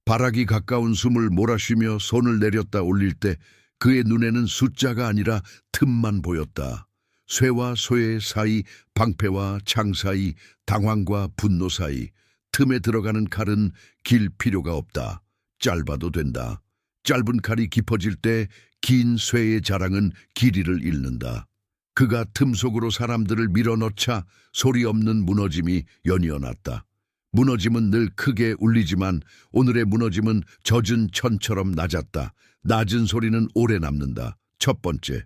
발악이 가까운 숨을 몰아쉬며 손을 내렸다 올릴 때 그의 눈에는 숫자가 아니라 틈만 보였다. 쇠와 소의 사이, 방패와 창 사이, 당황과 분노 사이, 틈에 들어가는 칼은 길 필요가 없다. 짧아도 된다. 짧은 칼이 깊어질 때 긴 쇠의 자랑은 길이를 잃는다. 그가 틈 속으로 사람들을 밀어넣자 소리 없는 무너짐이 연이어났다. 무너짐은 늘 크게 울리지만 오늘의 무너짐은 젖은 천처럼 낮았다. 낮은 소리는 오래 남는다. 첫 번째,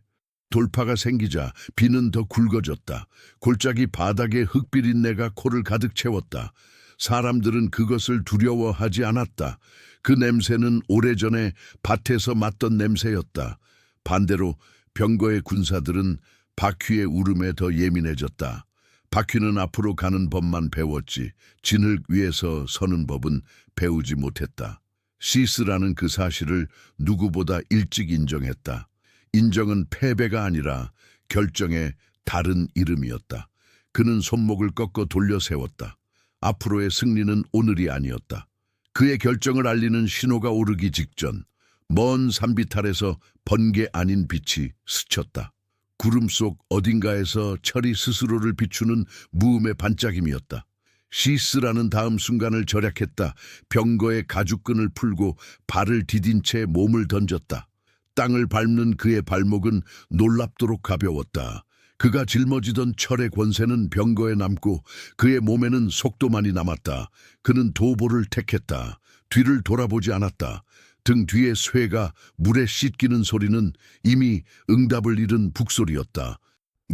돌파가 생기자 비는 더 굵어졌다. 골짜기 바닥에 흙비린내가 코를 가득 채웠다. 사람들은 그것을 두려워하지 않았다. 그 냄새는 오래전에 밭에서 맡던 냄새였다. 반대로 병거의 군사들은 바퀴의 울음에 더 예민해졌다. 바퀴는 앞으로 가는 법만 배웠지 진흙 위에서 서는 법은 배우지 못했다. 시스라는 그 사실을 누구보다 일찍 인정했다. 인정은 패배가 아니라 결정의 다른 이름이었다. 그는 손목을 꺾어 돌려 세웠다. 앞으로의 승리는 오늘이 아니었다. 그의 결정을 알리는 신호가 오르기 직전 먼 산비탈에서 번개 아닌 빛이 스쳤다. 구름 속 어딘가에서 철이 스스로를 비추는 무음의 반짝임이었다. 시스라는 다음 순간을 절약했다. 병거의 가죽끈을 풀고 발을 디딘 채 몸을 던졌다. 땅을 밟는 그의 발목은 놀랍도록 가벼웠다. 그가 짊어지던 철의 권세는 병거에 남고 그의 몸에는 속도만이 남았다. 그는 도보를 택했다. 뒤를 돌아보지 않았다. 등 뒤의 쇠가 물에 씻기는 소리는 이미 응답을 잃은 북소리였다.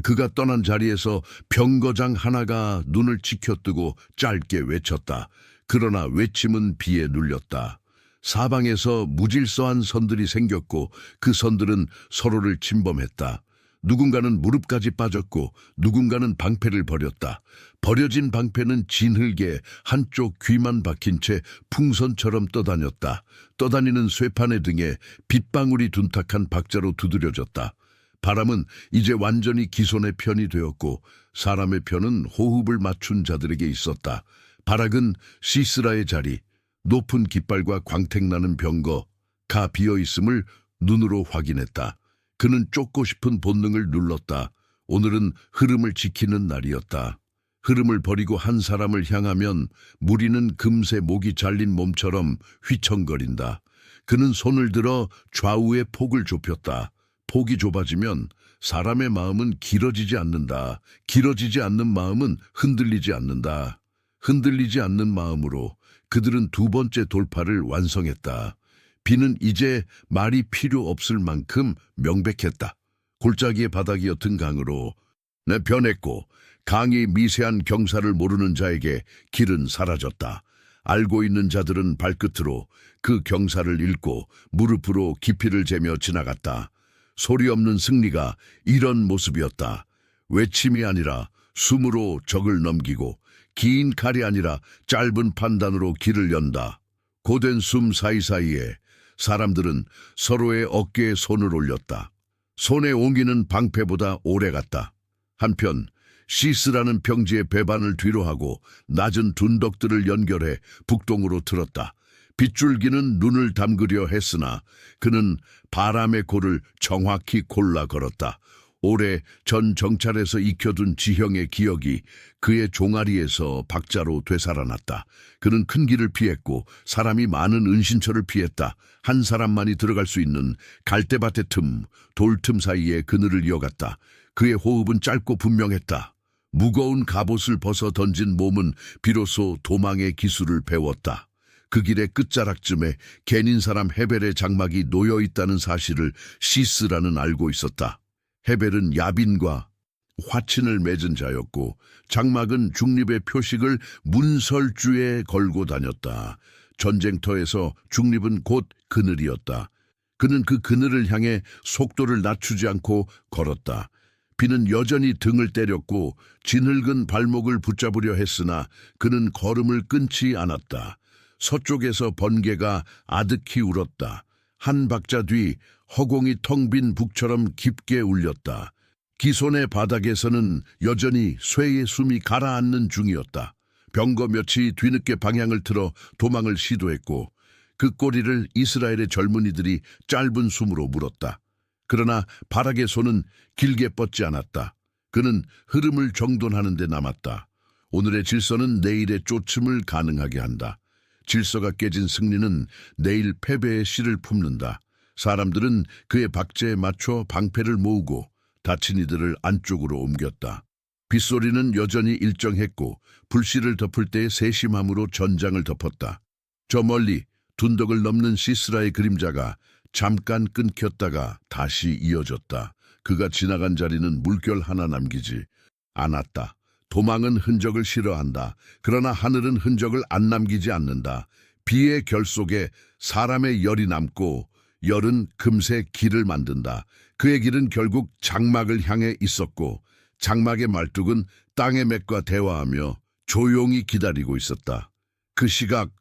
그가 떠난 자리에서 병거장 하나가 눈을 치켜뜨고 짧게 외쳤다. 그러나 외침은 비에 눌렸다. 사방에서 무질서한 선들이 생겼고 그 선들은 서로를 침범했다. 누군가는 무릎까지 빠졌고 누군가는 방패를 버렸다. 버려진 방패는 진흙에 한쪽 귀만 박힌 채 풍선처럼 떠다녔다. 떠다니는 쇠판의 등에 빗방울이 둔탁한 박자로 두드려졌다. 바람은 이제 완전히 기손의 편이 되었고 사람의 편은 호흡을 맞춘 자들에게 있었다. 발악은 시스라의 자리, 높은 깃발과 광택나는 병거, 가 비어있음을 눈으로 확인했다. 그는 쫓고 싶은 본능을 눌렀다. 오늘은 흐름을 지키는 날이었다. 흐름을 버리고 한 사람을 향하면 무리는 금세 목이 잘린 몸처럼 휘청거린다. 그는 손을 들어 좌우의 폭을 좁혔다. 폭이 좁아지면 사람의 마음은 길어지지 않는다. 길어지지 않는 마음은 흔들리지 않는다. 흔들리지 않는 마음으로 그들은 두 번째 돌파를 완성했다. 비는 이제 말이 필요 없을 만큼 명백했다. 골짜기의 바닥이 옅은 강으로 변했고 강이 미세한 경사를 모르는 자에게 길은 사라졌다. 알고 있는 자들은 발끝으로 그 경사를 읽고 무릎으로 깊이를 재며 지나갔다. 소리 없는 승리가 이런 모습이었다. 외침이 아니라 숨으로 적을 넘기고 긴 칼이 아니라 짧은 판단으로 길을 연다. 고된 숨 사이사이에 사람들은 서로의 어깨에 손을 올렸다. 손에 옹기는 방패보다 오래갔다. 한편 시스라는 평지의 배반을 뒤로하고 낮은 둔덕들을 연결해 북동으로 틀었다. 빗줄기는 눈을 담그려 했으나 그는 바람의 골을 정확히 골라 걸었다. 오래 전 정찰에서 익혀둔 지형의 기억이 그의 종아리에서 박자로 되살아났다. 그는 큰 길을 피했고 사람이 많은 은신처를 피했다. 한 사람만이 들어갈 수 있는 갈대밭의 틈, 돌틈 사이에 그늘을 이어갔다. 그의 호흡은 짧고 분명했다. 무거운 갑옷을 벗어 던진 몸은 비로소 도망의 기술을 배웠다. 그 길의 끝자락쯤에 개닌 사람 헤벨의 장막이 놓여있다는 사실을 시스라는 알고 있었다. 헤벨은 야빈과 화친을 맺은 자였고 장막은 중립의 표식을 문설주에 걸고 다녔다. 전쟁터에서 중립은 곧 그늘이었다. 그는 그 그늘을 향해 속도를 낮추지 않고 걸었다. 비는 여전히 등을 때렸고 진흙은 발목을 붙잡으려 했으나 그는 걸음을 끊지 않았다. 서쪽에서 번개가 아득히 울었다. 한 박자 뒤 허공이 텅 빈 북처럼 깊게 울렸다. 기손의 바닥에서는 여전히 쇠의 숨이 가라앉는 중이었다. 병거 몇이 뒤늦게 방향을 틀어 도망을 시도했고 그 꼬리를 이스라엘의 젊은이들이 짧은 숨으로 물었다. 그러나 바락의 손은 길게 뻗지 않았다. 그는 흐름을 정돈하는 데 남았다. 오늘의 질서는 내일의 쫓음을 가능하게 한다. 질서가 깨진 승리는 내일 패배의 씨를 품는다. 사람들은 그의 박제에 맞춰 방패를 모으고 다친 이들을 안쪽으로 옮겼다. 빗소리는 여전히 일정했고 불씨를 덮을 때의 세심함으로 전장을 덮었다. 저 멀리 둔덕을 넘는 시스라의 그림자가 잠깐 끊겼다가 다시 이어졌다. 그가 지나간 자리는 물결 하나 남기지 않았다. 도망은 흔적을 싫어한다. 그러나 하늘은 흔적을 안 남기지 않는다. 비의 결 속에 사람의 열이 남고 열은 금세 길을 만든다. 그의 길은 결국 장막을 향해 있었고 장막의 말뚝은 땅의 맥과 대화하며 조용히 기다리고 있었다. 그 시각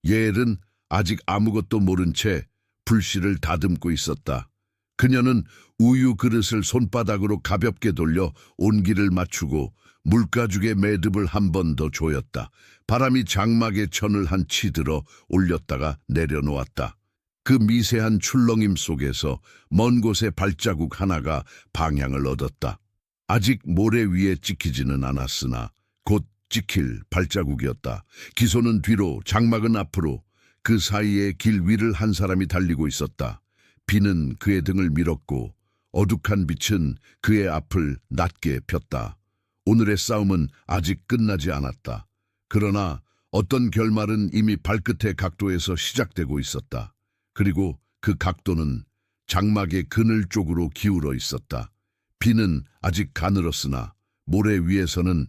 예엘은 아직 아무것도 모른 채 불씨를 다듬고 있었다. 그녀는 우유 그릇을 손바닥으로 가볍게 돌려 온기를 맞추고 물가죽의 매듭을 한 번 더 조였다. 바람이 장막의 천을 한 치 들어 올렸다가 내려놓았다. 그 미세한 출렁임 속에서 먼 곳의 발자국 하나가 방향을 얻었다. 아직 모래 위에 찍히지는 않았으나 곧 찍힐 발자국이었다. 기소는 뒤로, 장막은 앞으로, 그 사이에 길 위를 한 사람이 달리고 있었다. 비는 그의 등을 밀었고 어둑한 빛은 그의 앞을 낮게 폈다. 오늘의 싸움은 아직 끝나지 않았다. 그러나 어떤 결말은 이미 발끝의 각도에서 시작되고 있었다. 그리고 그 각도는 장막의 그늘 쪽으로 기울어 있었다. 비는 아직 가늘었으나 모래 위에서는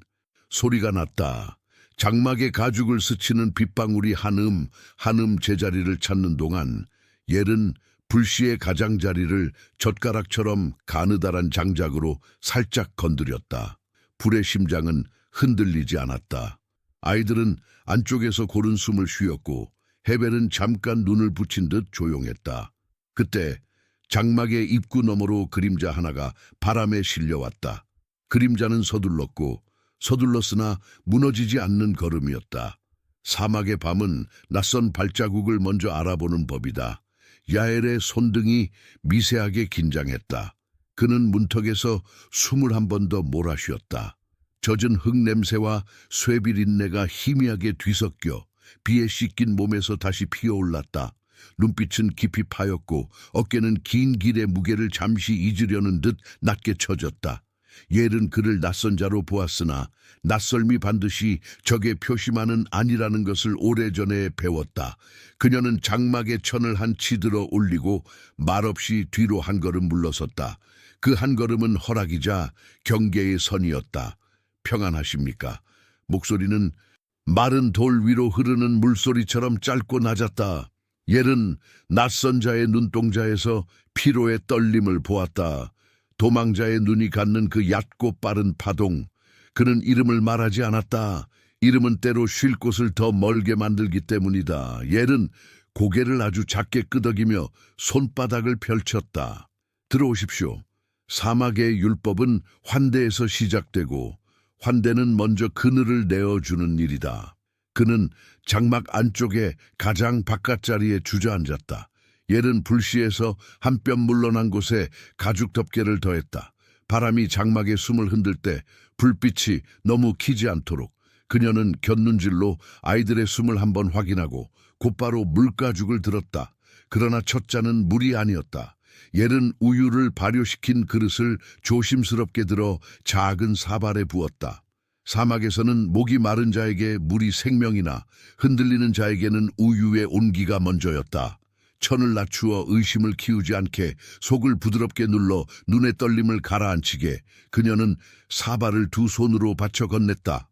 소리가 났다. 장막의 가죽을 스치는 빗방울이 한음 제자리를 찾는 동안 옐은 불씨의 가장자리를 젓가락처럼 가느다란 장작으로 살짝 건드렸다. 불의 심장은 흔들리지 않았다. 아이들은 안쪽에서 고른 숨을 쉬었고 헤벨은 잠깐 눈을 붙인 듯 조용했다. 그때 장막의 입구 너머로 그림자 하나가 바람에 실려왔다. 그림자는 서둘렀으나 무너지지 않는 걸음이었다. 사막의 밤은 낯선 발자국을 먼저 알아보는 법이다. 야엘의 손등이 미세하게 긴장했다. 그는 문턱에서 숨을 한 번 더 몰아쉬었다. 젖은 흙 냄새와 쇠비린내가 희미하게 뒤섞여 비에 씻긴 몸에서 다시 피어올랐다. 눈빛은 깊이 파였고 어깨는 긴 길의 무게를 잠시 잊으려는 듯 낮게 처졌다. 옐은 그를 낯선 자로 보았으나 낯설미 반드시 적의 표시만은 아니라는 것을 오래전에 배웠다. 그녀는 장막에 천을 한 치들어 올리고 말없이 뒤로 한 걸음 물러섰다. 그 한 걸음은 허락이자 경계의 선이었다. 평안하십니까? 목소리는 마른 돌 위로 흐르는 물소리처럼 짧고 낮았다. 옐은 낯선 자의 눈동자에서 피로의 떨림을 보았다. 도망자의 눈이 갖는 그 얕고 빠른 파동. 그는 이름을 말하지 않았다. 이름은 때로 쉴 곳을 더 멀게 만들기 때문이다. 옐은 고개를 아주 작게 끄덕이며 손바닥을 펼쳤다. 들어오십시오. 사막의 율법은 환대에서 시작되고 환대는 먼저 그늘을 내어주는 일이다. 그는 장막 안쪽에 가장 바깥 자리에 주저앉았다. 옐은 불시에서 한 뼘 물러난 곳에 가죽 덮개를 더했다. 바람이 장막에 숨을 흔들 때 불빛이 너무 키지 않도록 그녀는 곁눈질로 아이들의 숨을 한번 확인하고 곧바로 물가죽을 들었다. 그러나 첫 잔은 물이 아니었다. 옐은 우유를 발효시킨 그릇을 조심스럽게 들어 작은 사발에 부었다. 사막에서는 목이 마른 자에게 물이 생명이나 흔들리는 자에게는 우유의 온기가 먼저였다. 천을 낮추어 의심을 키우지 않게 속을 부드럽게 눌러 눈의 떨림을 가라앉히게 그녀는 사발을 두 손으로 받쳐 건넸다.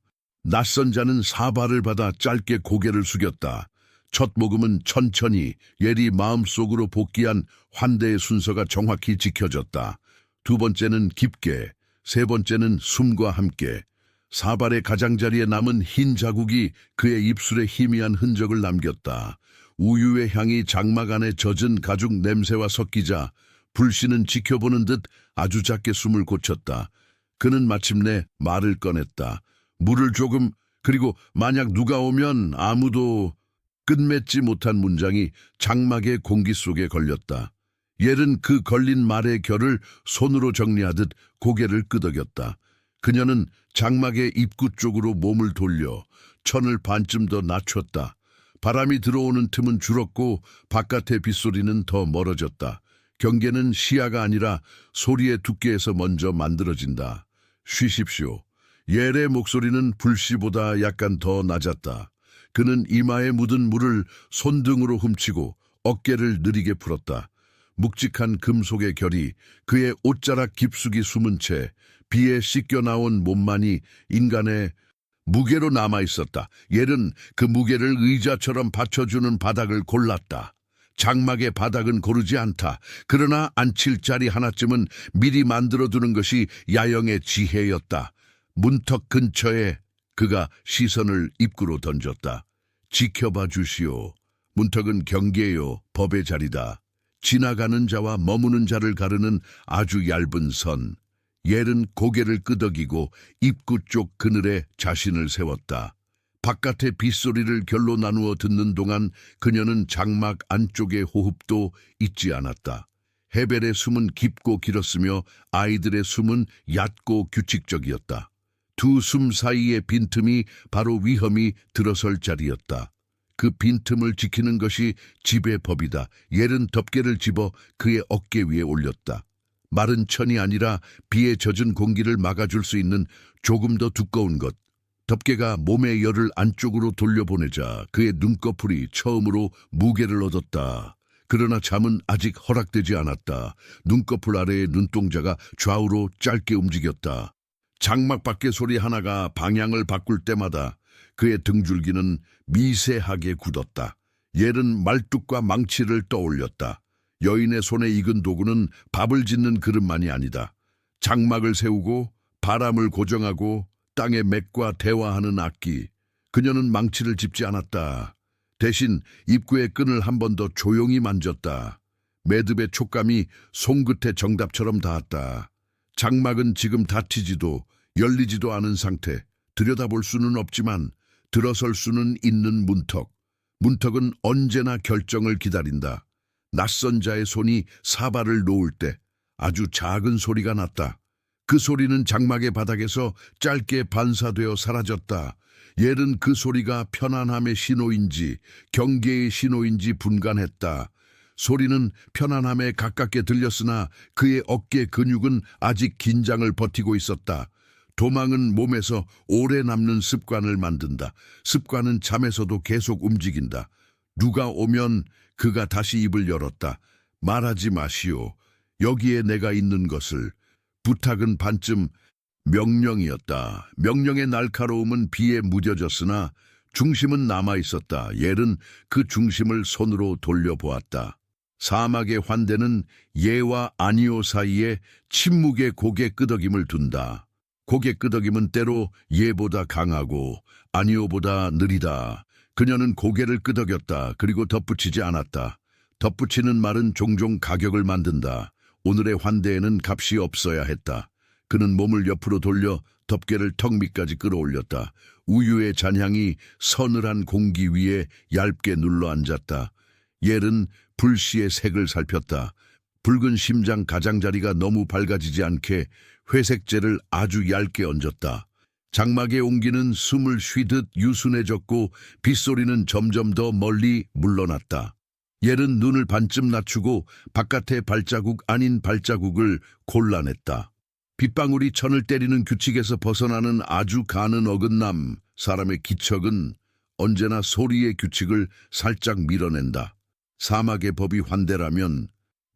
낯선 자는 사발을 받아 짧게 고개를 숙였다. 첫 모금은 천천히 옐이 마음속으로 복귀한 환대의 순서가 정확히 지켜졌다. 두 번째는 깊게, 세 번째는 숨과 함께. 사발의 가장자리에 남은 흰 자국이 그의 입술에 희미한 흔적을 남겼다. 우유의 향이 장막 안에 젖은 가죽 냄새와 섞이자 불씨는 지켜보는 듯 아주 작게 숨을 고쳤다. 그는 마침내 말을 꺼냈다. 물을 조금, 그리고 만약 누가 오면 아무도... 끝맺지 못한 문장이 장막의 공기 속에 걸렸다. 옐은 그 걸린 말의 결을 손으로 정리하듯 고개를 끄덕였다. 그녀는 장막의 입구 쪽으로 몸을 돌려 천을 반쯤 더 낮췄다. 바람이 들어오는 틈은 줄었고 바깥의 빗소리는 더 멀어졌다. 경계는 시야가 아니라 소리의 두께에서 먼저 만들어진다. 쉬십시오. 옐의 목소리는 불씨보다 약간 더 낮았다. 그는 이마에 묻은 물을 손등으로 훔치고 어깨를 느리게 풀었다. 묵직한 금속의 결이 그의 옷자락 깊숙이 숨은 채 비에 씻겨 나온 몸만이 인간의 무게로 남아있었다. 옐은 그 무게를 의자처럼 받쳐주는 바닥을 골랐다. 장막의 바닥은 고르지 않다. 그러나 앉힐 자리 하나쯤은 미리 만들어두는 것이 야영의 지혜였다. 문턱 근처에 그가 시선을 입구로 던졌다. 지켜봐 주시오. 문턱은 경계요, 법의 자리다. 지나가는 자와 머무는 자를 가르는 아주 얇은 선. 옐은 고개를 끄덕이고 입구 쪽 그늘에 자신을 세웠다. 바깥의 빗소리를 결로 나누어 듣는 동안 그녀는 장막 안쪽의 호흡도 잊지 않았다. 헤벨의 숨은 깊고 길었으며 아이들의 숨은 얕고 규칙적이었다. 두 숨 사이의 빈틈이 바로 위험이 들어설 자리였다. 그 빈틈을 지키는 것이 집의 법이다. 옐은 덮개를 집어 그의 어깨 위에 올렸다. 마른 천이 아니라 비에 젖은 공기를 막아줄 수 있는 조금 더 두꺼운 것. 덮개가 몸의 열을 안쪽으로 돌려보내자 그의 눈꺼풀이 처음으로 무게를 얻었다. 그러나 잠은 아직 허락되지 않았다. 눈꺼풀 아래의 눈동자가 좌우로 짧게 움직였다. 장막 밖의 소리 하나가 방향을 바꿀 때마다 그의 등줄기는 미세하게 굳었다. 옐은 말뚝과 망치를 떠올렸다. 여인의 손에 익은 도구는 밥을 짓는 그릇만이 아니다. 장막을 세우고 바람을 고정하고 땅의 맥과 대화하는 악기. 그녀는 망치를 짚지 않았다. 대신 입구의 끈을 한 번 더 조용히 만졌다. 매듭의 촉감이 손끝의 정답처럼 닿았다. 장막은 지금 닫히지도 열리지도 않은 상태. 들여다볼 수는 없지만 들어설 수는 있는 문턱. 문턱은 언제나 결정을 기다린다. 낯선 자의 손이 사발을 놓을 때 아주 작은 소리가 났다. 그 소리는 장막의 바닥에서 짧게 반사되어 사라졌다. 옐은 그 소리가 편안함의 신호인지 경계의 신호인지 분간했다. 소리는 편안함에 가깝게 들렸으나 그의 어깨 근육은 아직 긴장을 버티고 있었다. 도망은 몸에서 오래 남는 습관을 만든다. 습관은 잠에서도 계속 움직인다. 누가 오면 그가 다시 입을 열었다. 말하지 마시오. 여기에 내가 있는 것을. 부탁은 반쯤 명령이었다. 명령의 날카로움은 비에 무뎌졌으나 중심은 남아있었다. 옐은 그 중심을 손으로 돌려보았다. 사막의 환대는 예와 아니오 사이에 침묵의 고개 끄덕임을 둔다. 고개 끄덕임은 때로 예보다 강하고 아니오보다 느리다. 그녀는 고개를 끄덕였다. 그리고 덧붙이지 않았다. 덧붙이는 말은 종종 가격을 만든다. 오늘의 환대에는 값이 없어야 했다. 그는 몸을 옆으로 돌려 덮개를 턱 밑까지 끌어올렸다. 우유의 잔향이 서늘한 공기 위에 얇게 눌러앉았다. 옐은 불씨의 색을 살폈다. 붉은 심장 가장자리가 너무 밝아지지 않게 회색재를 아주 얇게 얹었다. 장막의 온기는 숨을 쉬듯 유순해졌고 빗소리는 점점 더 멀리 물러났다. 옐은 눈을 반쯤 낮추고 바깥의 발자국 아닌 발자국을 골라냈다. 빗방울이 천을 때리는 규칙에서 벗어나는 아주 가는 어긋남. 사람의 기척은 언제나 소리의 규칙을 살짝 밀어낸다. 사막의 법이 환대라면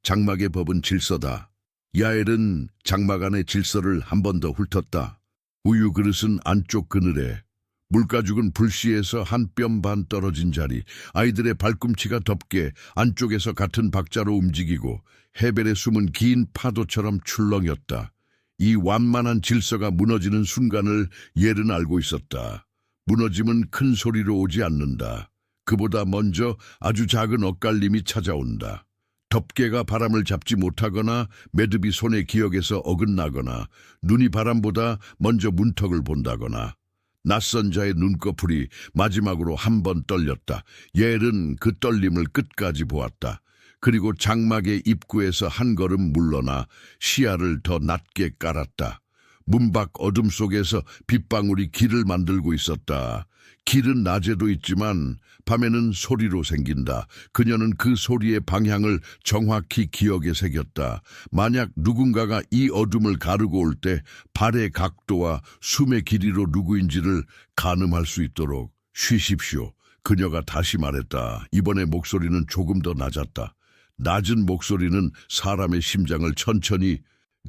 장막의 법은 질서다. 야엘은 장막 안의 질서를 한 번 더 훑었다. 우유 그릇은 안쪽 그늘에, 물가죽은 불씨에서 한 뼘 반 떨어진 자리, 아이들의 발꿈치가 덮개, 안쪽에서 같은 박자로 움직이고 헤벨의 숨은 긴 파도처럼 출렁였다. 이 완만한 질서가 무너지는 순간을 옐은 알고 있었다. 무너짐은 큰 소리로 오지 않는다. 그보다 먼저 아주 작은 엇갈림이 찾아온다. 덮개가 바람을 잡지 못하거나 매듭이 손의 기억에서 어긋나거나 눈이 바람보다 먼저 문턱을 본다거나 낯선 자의 눈꺼풀이 마지막으로 한 번 떨렸다. 옐은 그 떨림을 끝까지 보았다. 그리고 장막의 입구에서 한 걸음 물러나 시야를 더 낮게 깔았다. 문밖 어둠 속에서 빗방울이 길을 만들고 있었다. 길은 낮에도 있지만 밤에는 소리로 생긴다. 그녀는 그 소리의 방향을 정확히 기억에 새겼다. 만약 누군가가 이 어둠을 가르고 올 때 발의 각도와 숨의 길이로 누구인지를 가늠할 수 있도록 쉬십시오. 그녀가 다시 말했다. 이번에 목소리는 조금 더 낮았다. 낮은 목소리는 사람의 심장을 천천히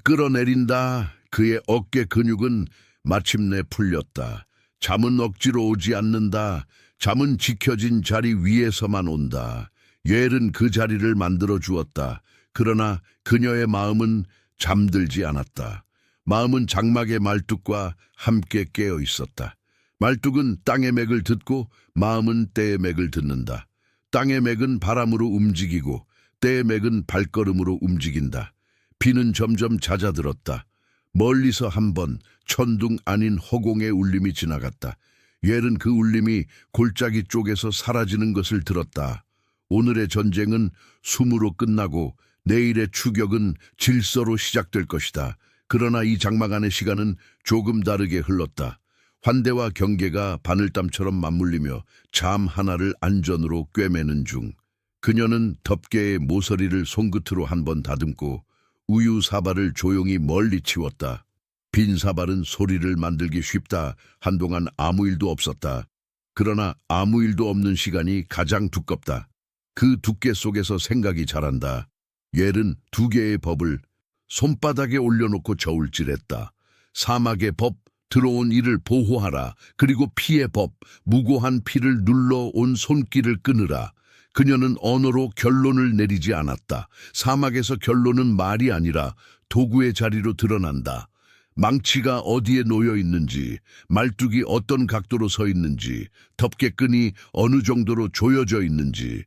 끌어내린다. 그의 어깨 근육은 마침내 풀렸다. 잠은 억지로 오지 않는다. 잠은 지켜진 자리 위에서만 온다. 옐은 그 자리를 만들어 주었다. 그러나 그녀의 마음은 잠들지 않았다. 마음은 장막의 말뚝과 함께 깨어 있었다. 말뚝은 땅의 맥을 듣고 마음은 때의 맥을 듣는다. 땅의 맥은 바람으로 움직이고 때의 맥은 발걸음으로 움직인다. 비는 점점 잦아들었다. 멀리서 한 번 천둥 아닌 허공의 울림이 지나갔다. 옐은 그 울림이 골짜기 쪽에서 사라지는 것을 들었다. 오늘의 전쟁은 숨으로 끝나고 내일의 추격은 질서로 시작될 것이다. 그러나 이 장막 안의 시간은 조금 다르게 흘렀다. 환대와 경계가 바늘땀처럼 맞물리며 잠 하나를 안전으로 꿰매는 중. 그녀는 덮개의 모서리를 손끝으로 한 번 다듬고 우유 사발을 조용히 멀리 치웠다. 빈 사발은 소리를 만들기 쉽다. 한동안 아무 일도 없었다. 그러나 아무 일도 없는 시간이 가장 두껍다. 그 두께 속에서 생각이 자란다. 옐은 두 개의 법을 손바닥에 올려놓고 저울질했다. 사막의 법, 들어온 이를 보호하라. 그리고 피의 법, 무고한 피를 눌러온 손길을 끊으라. 그녀는 언어로 결론을 내리지 않았다. 사막에서 결론은 말이 아니라 도구의 자리로 드러난다. 망치가 어디에 놓여 있는지, 말뚝이 어떤 각도로 서 있는지, 덮개끈이 어느 정도로 조여져 있는지,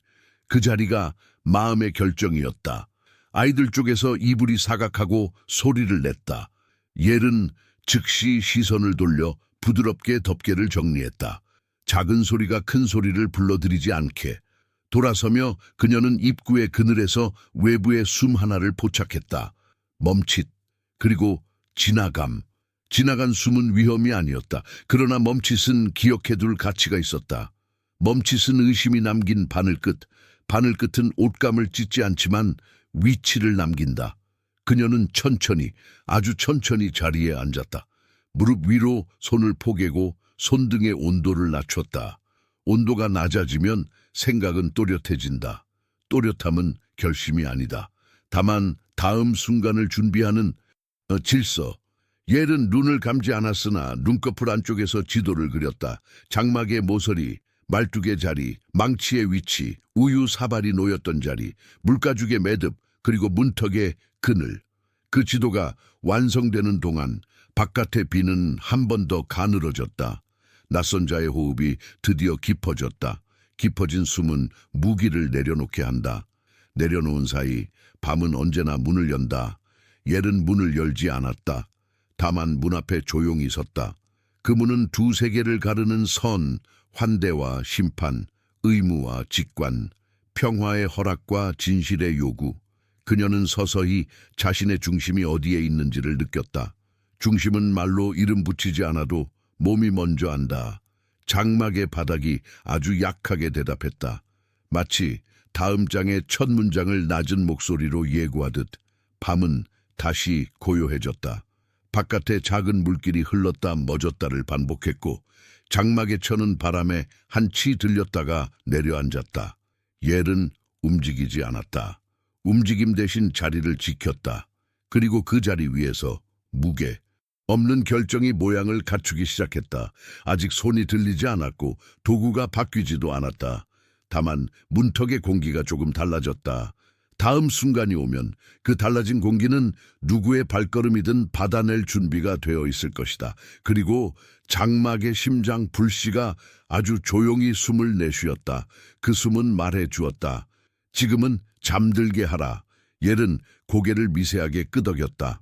그 자리가 마음의 결정이었다. 아이들 쪽에서 이불이 사각하고 소리를 냈다. 옐은 즉시 시선을 돌려 부드럽게 덮개를 정리했다. 작은 소리가 큰 소리를 불러들이지 않게. 돌아서며 그녀는 입구의 그늘에서 외부의 숨 하나를 포착했다. 멈칫, 그리고 지나감. 지나간 숨은 위험이 아니었다. 그러나 멈칫은 기억해둘 가치가 있었다. 멈칫은 의심이 남긴 바늘 끝, 바늘 끝은 옷감을 찢지 않지만 위치를 남긴다. 그녀는 천천히, 아주 천천히 자리에 앉았다. 무릎 위로 손을 포개고 손등의 온도를 낮췄다. 온도가 낮아지면 생각은 또렷해진다. 또렷함은 결심이 아니다. 다만 다음 순간을 준비하는 질서. 옐은 눈을 감지 않았으나 눈꺼풀 안쪽에서 지도를 그렸다. 장막의 모서리, 말뚝의 자리, 망치의 위치, 우유 사발이 놓였던 자리, 물가죽의 매듭, 그리고 문턱의 그늘. 그 지도가 완성되는 동안 바깥의 비는 한 번 더 가늘어졌다. 낯선 자의 호흡이 드디어 깊어졌다. 깊어진 숨은 무기를 내려놓게 한다. 내려놓은 사이 밤은 언제나 문을 연다. 옐은 문을 열지 않았다. 다만 문 앞에 조용히 섰다. 그 문은 두 세계를 가르는 선, 환대와 심판, 의무와 직관, 평화의 허락과 진실의 요구. 그녀는 서서히 자신의 중심이 어디에 있는지를 느꼈다. 중심은 말로 이름 붙이지 않아도 몸이 먼저 안다. 장막의 바닥이 아주 약하게 대답했다. 마치 다음 장의 첫 문장을 낮은 목소리로 예고하듯 밤은 다시 고요해졌다. 바깥에 작은 물길이 흘렀다 멎었다를 반복했고 장막에 쳐는 바람에 한치 들렸다가 내려앉았다. 옐은 움직이지 않았다. 움직임 대신 자리를 지켰다. 그리고 그 자리 위에서 무게 없는 결정이 모양을 갖추기 시작했다. 아직 손이 들리지 않았고 도구가 바뀌지도 않았다. 다만 문턱의 공기가 조금 달라졌다. 다음 순간이 오면 그 달라진 공기는 누구의 발걸음이든 받아낼 준비가 되어 있을 것이다. 그리고 장막의 심장 불씨가 아주 조용히 숨을 내쉬었다. 그 숨은 말해 주었다. 지금은 잠들게 하라. 옐은 고개를 미세하게 끄덕였다.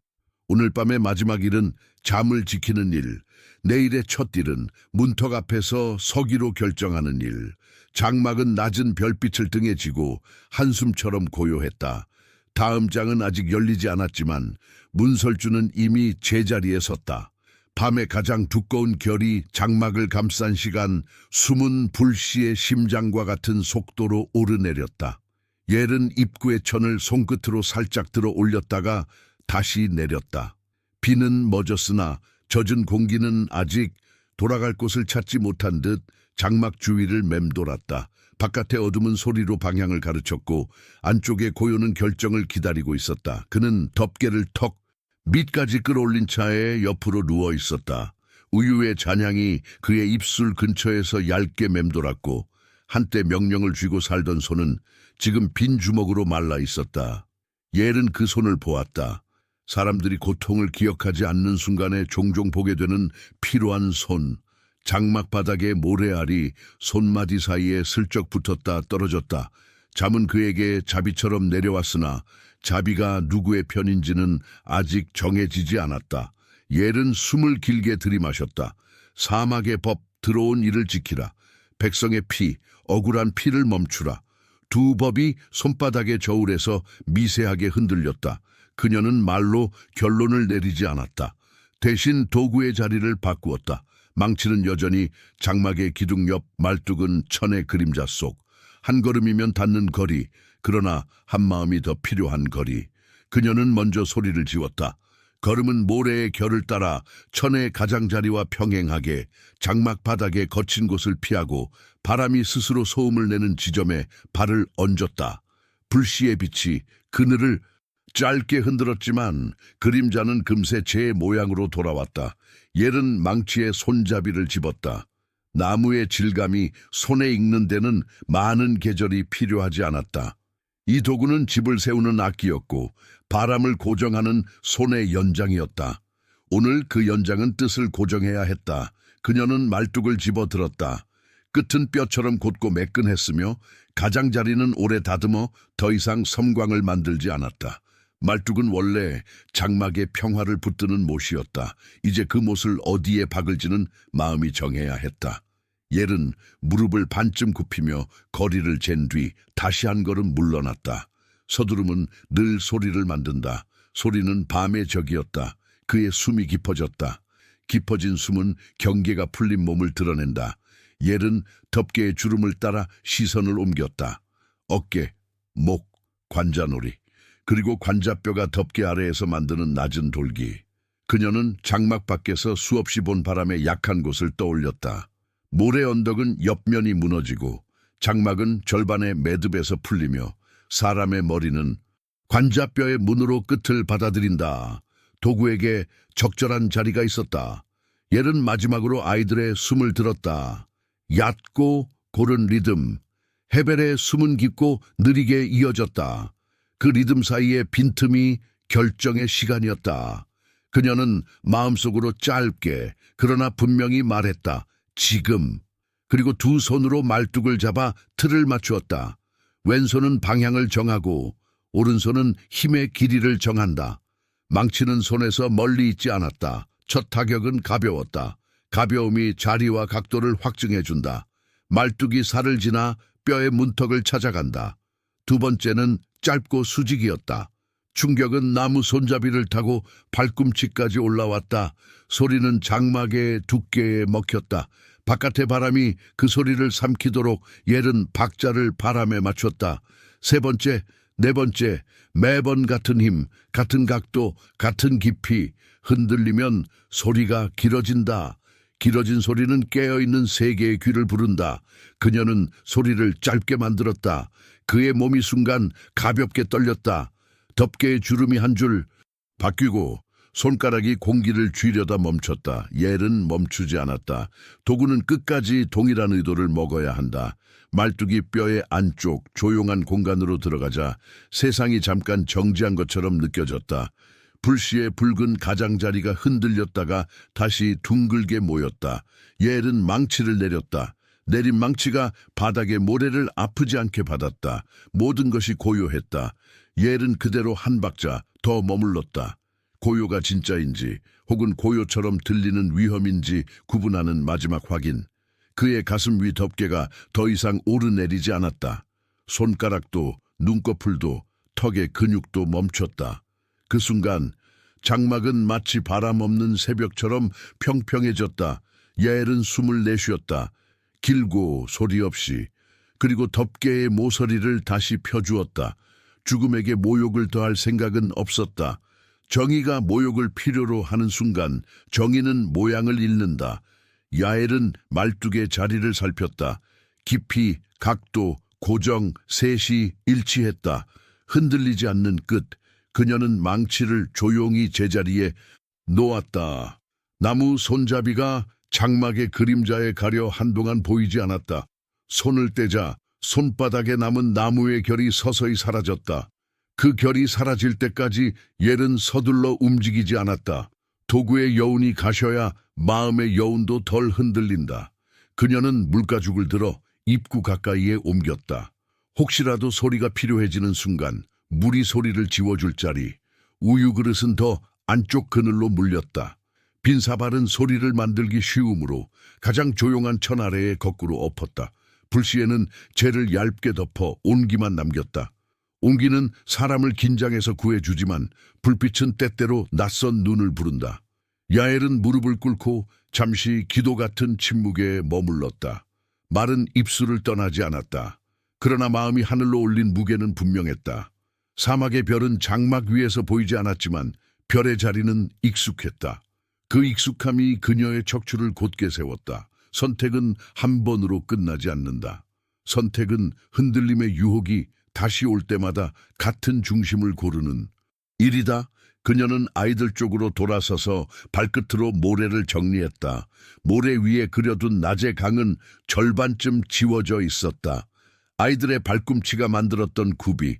오늘 밤의 마지막 일은 잠을 지키는 일. 내일의 첫 일은 문턱 앞에서 서기로 결정하는 일. 장막은 낮은 별빛을 등에 지고 한숨처럼 고요했다. 다음 장은 아직 열리지 않았지만 문설주는 이미 제자리에 섰다. 밤의 가장 두꺼운 결이 장막을 감싼 시간, 숨은 불씨의 심장과 같은 속도로 오르내렸다. 옐은 입구의 천을 손끝으로 살짝 들어 올렸다가 다시 내렸다. 비는 멎었으나 젖은 공기는 아직 돌아갈 곳을 찾지 못한 듯 장막 주위를 맴돌았다. 바깥의 어둠은 소리로 방향을 가르쳤고 안쪽의 고요는 결정을 기다리고 있었다. 그는 덮개를 턱 밑까지 끌어올린 차에 옆으로 누워 있었다. 우유의 잔향이 그의 입술 근처에서 얇게 맴돌았고 한때 명령을 쥐고 살던 손은 지금 빈 주먹으로 말라 있었다. 옐은 그 손을 보았다. 사람들이 고통을 기억하지 않는 순간에 종종 보게 되는 피로한 손. 장막 바닥의 모래알이 손마디 사이에 슬쩍 붙었다 떨어졌다. 잠은 그에게 자비처럼 내려왔으나 자비가 누구의 편인지는 아직 정해지지 않았다. 옐은 숨을 길게 들이마셨다. 사막의 법, 들어온 이를 지키라. 백성의 피, 억울한 피를 멈추라. 두 법이 손바닥의 저울에서 미세하게 흔들렸다. 그녀는 말로 결론을 내리지 않았다. 대신 도구의 자리를 바꾸었다. 망치는 여전히 장막의 기둥 옆, 말뚝은 천의 그림자 속. 한 걸음이면 닿는 거리, 그러나 한마음이 더 필요한 거리. 그녀는 먼저 소리를 지웠다. 걸음은 모래의 결을 따라 천의 가장자리와 평행하게 장막 바닥의 거친 곳을 피하고 바람이 스스로 소음을 내는 지점에 발을 얹었다. 불씨의 빛이 그늘을 짧게 흔들었지만 그림자는 금세 제 모양으로 돌아왔다. 옐은 망치에 손잡이를 집었다. 나무의 질감이 손에 익는 데는 많은 계절이 필요하지 않았다. 이 도구는 집을 세우는 악기였고 바람을 고정하는 손의 연장이었다. 오늘 그 연장은 뜻을 고정해야 했다. 그녀는 말뚝을 집어들었다. 끝은 뼈처럼 곧고 매끈했으며 가장자리는 오래 다듬어 더 이상 섬광을 만들지 않았다. 말뚝은 원래 장막의 평화를 붙드는 못이었다. 이제 그 못을 어디에 박을지는 마음이 정해야 했다. 옐은 무릎을 반쯤 굽히며 거리를 잰 뒤 다시 한 걸음 물러났다. 서두름은 늘 소리를 만든다. 소리는 밤의 적이었다. 그의 숨이 깊어졌다. 깊어진 숨은 경계가 풀린 몸을 드러낸다. 옐은 덮개의 주름을 따라 시선을 옮겼다. 어깨, 목, 관자놀이, 그리고 관자뼈가 덮개 아래에서 만드는 낮은 돌기. 그녀는 장막 밖에서 수없이 본 바람의 약한 곳을 떠올렸다. 모래 언덕은 옆면이 무너지고 장막은 절반의 매듭에서 풀리며 사람의 머리는 관자뼈의 문으로 끝을 받아들인다. 도구에게 적절한 자리가 있었다. 옐은 마지막으로 아이들의 숨을 들었다. 얕고 고른 리듬. 헤벨의 숨은 깊고 느리게 이어졌다. 그 리듬 사이의 빈틈이 결정의 시간이었다. 그녀는 마음속으로 짧게 그러나 분명히 말했다. 지금. 그리고 두 손으로 말뚝을 잡아 틀을 맞추었다. 왼손은 방향을 정하고 오른손은 힘의 길이를 정한다. 망치는 손에서 멀리 있지 않았다. 첫 타격은 가벼웠다. 가벼움이 자리와 각도를 확증해준다. 말뚝이 살을 지나 뼈의 문턱을 찾아간다. 두 번째는 짧고 수직이었다. 충격은 나무 손잡이를 타고 발꿈치까지 올라왔다. 소리는 장막의 두께에 먹혔다. 바깥의 바람이 그 소리를 삼키도록 옐은 박자를 바람에 맞췄다. 세 번째, 네 번째, 매번 같은 힘, 같은 각도, 같은 깊이. 흔들리면 소리가 길어진다. 길어진 소리는 깨어있는 세계의 귀를 부른다. 그녀는 소리를 짧게 만들었다. 그의 몸이 순간 가볍게 떨렸다. 덮개의 주름이 한 줄 바뀌고 손가락이 공기를 쥐려다 멈췄다. 옐은 멈추지 않았다. 도구는 끝까지 동일한 의도를 먹어야 한다. 말뚝이 뼈의 안쪽 조용한 공간으로 들어가자 세상이 잠깐 정지한 것처럼 느껴졌다. 불씨의 붉은 가장자리가 흔들렸다가 다시 둥글게 모였다. 옐은 망치를 내렸다. 내린 망치가 바닥의 모래를 아프지 않게 받았다. 모든 것이 고요했다. 옐은 그대로 한 박자 더 머물렀다. 고요가 진짜인지 혹은 고요처럼 들리는 위험인지 구분하는 마지막 확인. 그의 가슴 위 덮개가 더 이상 오르내리지 않았다. 손가락도 눈꺼풀도 턱의 근육도 멈췄다. 그 순간 장막은 마치 바람 없는 새벽처럼 평평해졌다. 옐은 숨을 내쉬었다. 길고 소리 없이. 그리고 덮개의 모서리를 다시 펴주었다. 죽음에게 모욕을 더할 생각은 없었다. 정의가 모욕을 필요로 하는 순간 정의는 모양을 잃는다. 야엘은 말뚝의 자리를 살폈다. 깊이, 각도, 고정, 셋이 일치했다. 흔들리지 않는 끝. 그녀는 망치를 조용히 제자리에 놓았다. 나무 손잡이가 장막의 그림자에 가려 한동안 보이지 않았다. 손을 떼자 손바닥에 남은 나무의 결이 서서히 사라졌다. 그 결이 사라질 때까지 옐은 서둘러 움직이지 않았다. 도구의 여운이 가셔야 마음의 여운도 덜 흔들린다. 그녀는 물가죽을 들어 입구 가까이에 옮겼다. 혹시라도 소리가 필요해지는 순간 물이 소리를 지워줄 자리. 우유 그릇은 더 안쪽 그늘로 물렸다. 빈 사발은 소리를 만들기 쉬우므로 가장 조용한 천 아래에 거꾸로 엎었다. 불씨에는 재를 얇게 덮어 온기만 남겼다. 온기는 사람을 긴장해서 구해주지만 불빛은 때때로 낯선 눈을 부른다. 야엘은 무릎을 꿇고 잠시 기도 같은 침묵에 머물렀다. 말은 입술을 떠나지 않았다. 그러나 마음이 하늘로 올린 무게는 분명했다. 사막의 별은 장막 위에서 보이지 않았지만 별의 자리는 익숙했다. 그 익숙함이 그녀의 척추를 곧게 세웠다. 선택은 한 번으로 끝나지 않는다. 선택은 흔들림의 유혹이 다시 올 때마다 같은 중심을 고르는 일이다. 그녀는 아이들 쪽으로 돌아서서 발끝으로 모래를 정리했다. 모래 위에 그려둔 낮의 강은 절반쯤 지워져 있었다. 아이들의 발꿈치가 만들었던 굽이,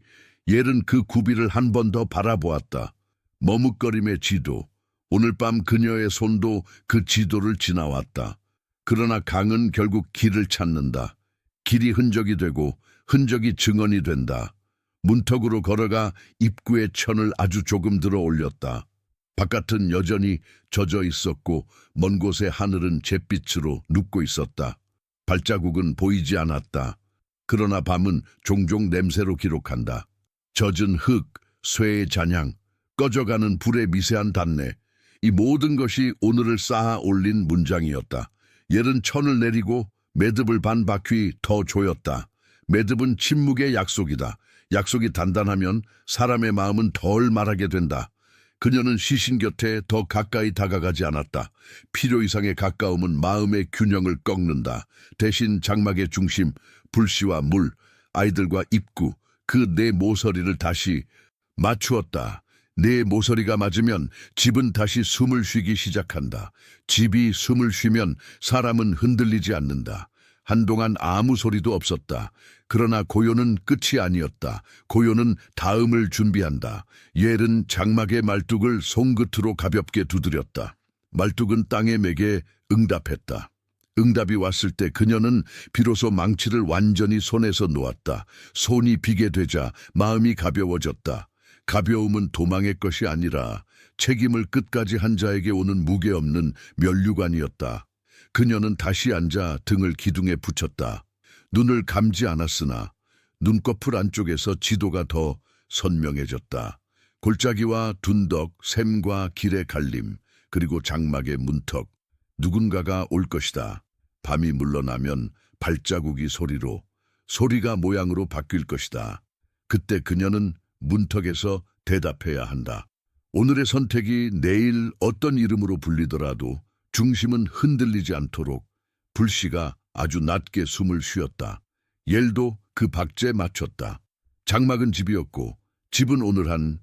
옐은 그 굽이를 한 번 더 바라보았다. 머뭇거림의 지도, 오늘 밤 그녀의 손도 그 지도를 지나왔다. 그러나 강은 결국 길을 찾는다. 길이 흔적이 되고 흔적이 증언이 된다. 문턱으로 걸어가 입구의 천을 아주 조금 들어 올렸다. 바깥은 여전히 젖어 있었고 먼 곳의 하늘은 잿빛으로 눕고 있었다. 발자국은 보이지 않았다. 그러나 밤은 종종 냄새로 기록한다. 젖은 흙, 쇠의 잔향, 꺼져가는 불의 미세한 단내. 이 모든 것이 오늘을 쌓아 올린 문장이었다. 옐은 천을 내리고 매듭을 반 바퀴 더 조였다. 매듭은 침묵의 약속이다. 약속이 단단하면 사람의 마음은 덜 말하게 된다. 그녀는 시신 곁에 더 가까이 다가가지 않았다. 필요 이상의 가까움은 마음의 균형을 꺾는다. 대신 장막의 중심, 불씨와 물, 아이들과 입구, 그 네 모서리를 다시 맞추었다. 네 모서리가 맞으면 집은 다시 숨을 쉬기 시작한다. 집이 숨을 쉬면 사람은 흔들리지 않는다. 한동안 아무 소리도 없었다. 그러나 고요는 끝이 아니었다. 고요는 다음을 준비한다. 옐은 장막의 말뚝을 손끝으로 가볍게 두드렸다. 말뚝은 땅에 매게 응답했다. 응답이 왔을 때 그녀는 비로소 망치를 완전히 손에서 놓았다. 손이 비게 되자 마음이 가벼워졌다. 가벼움은 도망의 것이 아니라 책임을 끝까지 한 자에게 오는 무게 없는 면류관이었다. 그녀는 다시 앉아 등을 기둥에 붙였다. 눈을 감지 않았으나 눈꺼풀 안쪽에서 지도가 더 선명해졌다. 골짜기와 둔덕, 샘과 길의 갈림, 그리고 장막의 문턱. 누군가가 올 것이다. 밤이 물러나면 발자국이 소리가 모양으로 바뀔 것이다. 그때 그녀는 문턱에서 대답해야 한다. 오늘의 선택이 내일 어떤 이름으로 불리더라도 중심은 흔들리지 않도록. 불씨가 아주 낮게 숨을 쉬었다. 옐도 그 박자에 맞췄다. 장막은 집이었고 집은 오늘 한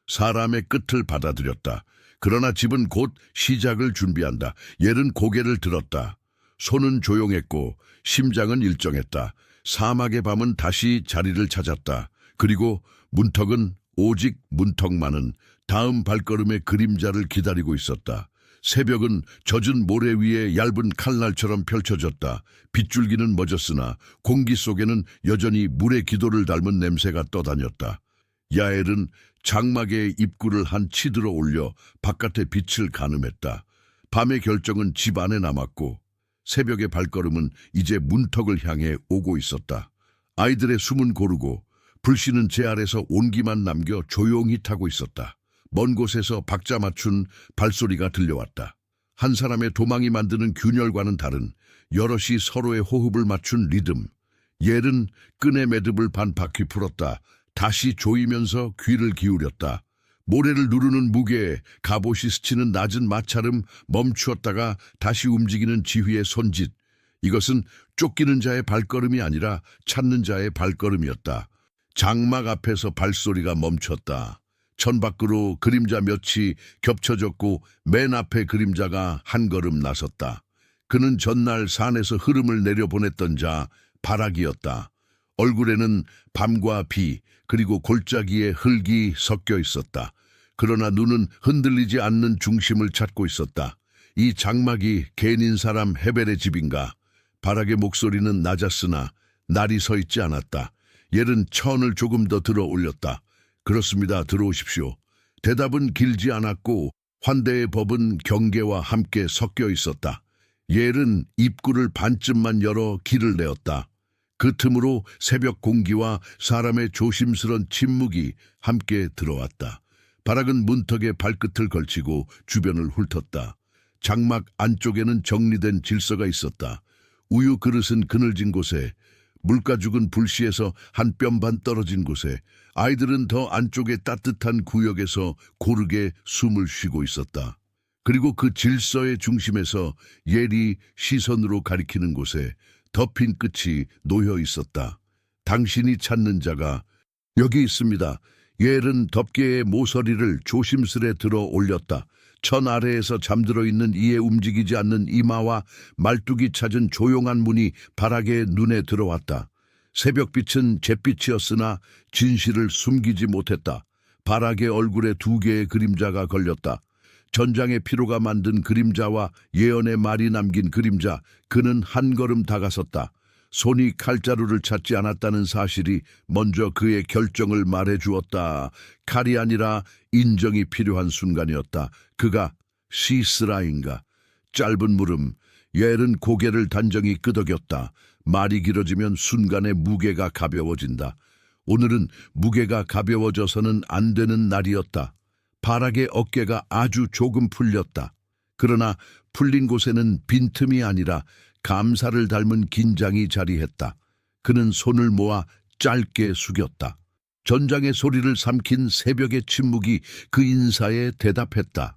사람의 끝을 받아들였다. 그러나 집은 곧 시작을 준비한다. 옐은 고개를 들었다. 손은 조용했고 심장은 일정했다. 사막의 밤은 다시 자리를 찾았다. 그리고 문턱은 오직 문턱만은 다음 발걸음의 그림자를 기다리고 있었다. 새벽은 젖은 모래 위에 얇은 칼날처럼 펼쳐졌다. 빗줄기는 멎었으나 공기 속에는 여전히 물의 기도를 닮은 냄새가 떠다녔다. 야엘은 장막의 입구를 한 치들어 올려 바깥의 빛을 가늠했다. 밤의 결정은 집 안에 남았고 새벽의 발걸음은 이제 문턱을 향해 오고 있었다. 아이들의 숨은 고르고 불씨는 제 아래서 온기만 남겨 조용히 타고 있었다. 먼 곳에서 박자 맞춘 발소리가 들려왔다. 한 사람의 도망이 만드는 균열과는 다른 여럿이 서로의 호흡을 맞춘 리듬. 옐은 끈의 매듭을 반 바퀴 풀었다. 다시 조이면서 귀를 기울였다. 모래를 누르는 무게, 갑옷이 스치는 낮은 마찰음, 멈추었다가 다시 움직이는 지휘의 손짓. 이것은 쫓기는 자의 발걸음이 아니라 찾는 자의 발걸음이었다. 장막 앞에서 발소리가 멈췄다. 천밖으로 그림자 몇이 겹쳐졌고 맨 앞에 그림자가 한 걸음 나섰다. 그는 전날 산에서 흐름을 내려보냈던 자 바락이었다. 얼굴에는 밤과 비 그리고 골짜기에 흙이 섞여 있었다. 그러나 눈은 흔들리지 않는 중심을 찾고 있었다. 이 장막이 개인 사람 헤벨의 집인가? 바락의 목소리는 낮았으나 날이 서 있지 않았다. 옐은 천을 조금 더 들어 올렸다. 그렇습니다. 들어오십시오. 대답은 길지 않았고 환대의 법은 경계와 함께 섞여 있었다. 옐은 입구를 반쯤만 열어 길을 내었다. 그 틈으로 새벽 공기와 사람의 조심스런 침묵이 함께 들어왔다. 바락은 문턱에 발끝을 걸치고 주변을 훑었다. 장막 안쪽에는 정리된 질서가 있었다. 우유 그릇은 그늘진 곳에, 물가죽은 불씨에서 한 뼘 반 떨어진 곳에, 아이들은 더 안쪽의 따뜻한 구역에서 고르게 숨을 쉬고 있었다. 그리고 그 질서의 중심에서 옐이 시선으로 가리키는 곳에 덮인 끝이 놓여 있었다. 당신이 찾는 자가 여기 있습니다. 옐은 덮개의 모서리를 조심스레 들어 올렸다. 천 아래에서 잠들어 있는 이에 움직이지 않는 이마와 말뚝이 찾은 조용한 문이 바락의 눈에 들어왔다. 새벽빛은 잿빛이었으나 진실을 숨기지 못했다. 바락의 얼굴에 두 개의 그림자가 걸렸다. 전장의 피로가 만든 그림자와 예언의 말이 남긴 그림자. 그는 한 걸음 다가섰다. 손이 칼자루를 찾지 않았다는 사실이 먼저 그의 결정을 말해주었다. 칼이 아니라 인정이 필요한 순간이었다. 그가 시스라인가? 짧은 물음. 옐은 고개를 단정히 끄덕였다. 말이 길어지면 순간의 무게가 가벼워진다. 오늘은 무게가 가벼워져서는 안 되는 날이었다. 바락의 어깨가 아주 조금 풀렸다. 그러나 풀린 곳에는 빈틈이 아니라 감사를 닮은 긴장이 자리했다. 그는 손을 모아 짧게 숙였다. 전장의 소리를 삼킨 새벽의 침묵이 그 인사에 대답했다.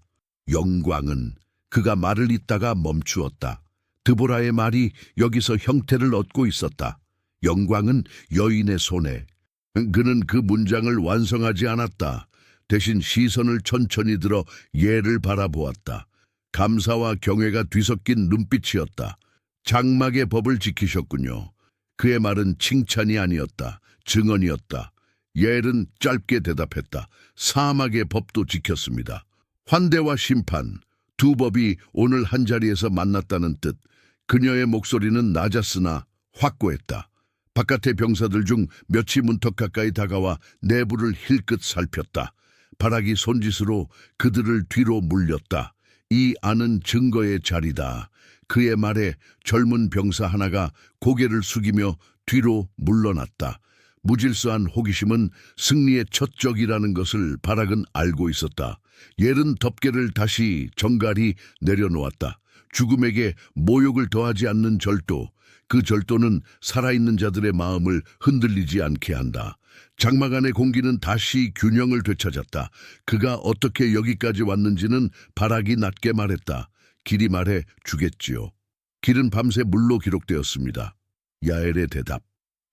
영광은 그가 말을 잇다가 멈추었다. 드보라의 말이 여기서 형태를 얻고 있었다. 영광은 여인의 손에. 그는 그 문장을 완성하지 않았다. 대신 시선을 천천히 들어 예를 바라보았다. 감사와 경외가 뒤섞인 눈빛이었다. 장막의 법을 지키셨군요. 그의 말은 칭찬이 아니었다. 증언이었다. 예엘은 짧게 대답했다. 사막의 법도 지켰습니다. 환대와 심판, 두 법이 오늘 한자리에서 만났다는 뜻. 그녀의 목소리는 낮았으나 확고했다. 바깥의 병사들 중 몇이 문턱 가까이 다가와 내부를 힐끗 살폈다. 바락이 손짓으로 그들을 뒤로 물렸다. 이 안은 증거의 자리다. 그의 말에 젊은 병사 하나가 고개를 숙이며 뒤로 물러났다. 무질서한 호기심은 승리의 첫 적이라는 것을 바락은 알고 있었다. 예른 덮개를 다시 정갈히 내려놓았다. 죽음에게 모욕을 더하지 않는 절도, 그 절도는 살아있는 자들의 마음을 흔들리지 않게 한다. 장막 안의 공기는 다시 균형을 되찾았다. 그가 어떻게 여기까지 왔는지는 바락이 낮게 말했다. 길이 말해 주겠지요. 길은 밤새 물로 기록되었습니다. 야엘의 대답,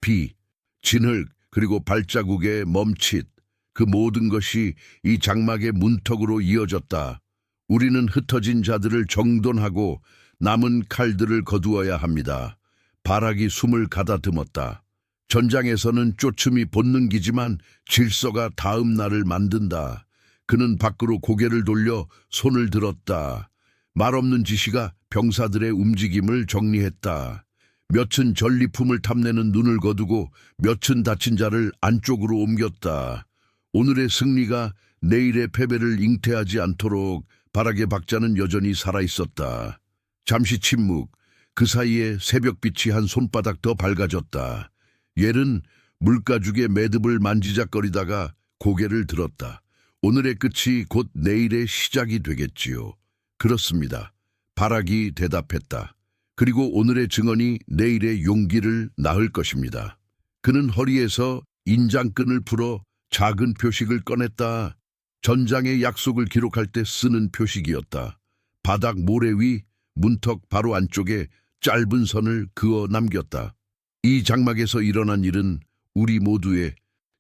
비, 진흙, 그리고 발자국의 멈칫, 그 모든 것이 이 장막의 문턱으로 이어졌다. 우리는 흩어진 자들을 정돈하고 남은 칼들을 거두어야 합니다. 바락이 숨을 가다듬었다. 전장에서는 쫓음이 본능이지만 질서가 다음 날을 만든다. 그는 밖으로 고개를 돌려 손을 들었다. 말없는 지시가 병사들의 움직임을 정리했다. 몇은 전리품을 탐내는 눈을 거두고 몇은 다친 자를 안쪽으로 옮겼다. 오늘의 승리가 내일의 패배를 잉태하지 않도록 바락의 박자는 여전히 살아있었다. 잠시 침묵, 그 사이에 새벽빛이 한 손바닥 더 밝아졌다. 옐은 물가죽의 매듭을 만지작거리다가 고개를 들었다. 오늘의 끝이 곧 내일의 시작이 되겠지요. 그렇습니다. 바락이 대답했다. 그리고 오늘의 증언이 내일의 용기를 낳을 것입니다. 그는 허리에서 인장끈을 풀어 작은 표식을 꺼냈다. 전장의 약속을 기록할 때 쓰는 표식이었다. 바닥 모래 위 문턱 바로 안쪽에 짧은 선을 그어 남겼다. 이 장막에서 일어난 일은 우리 모두의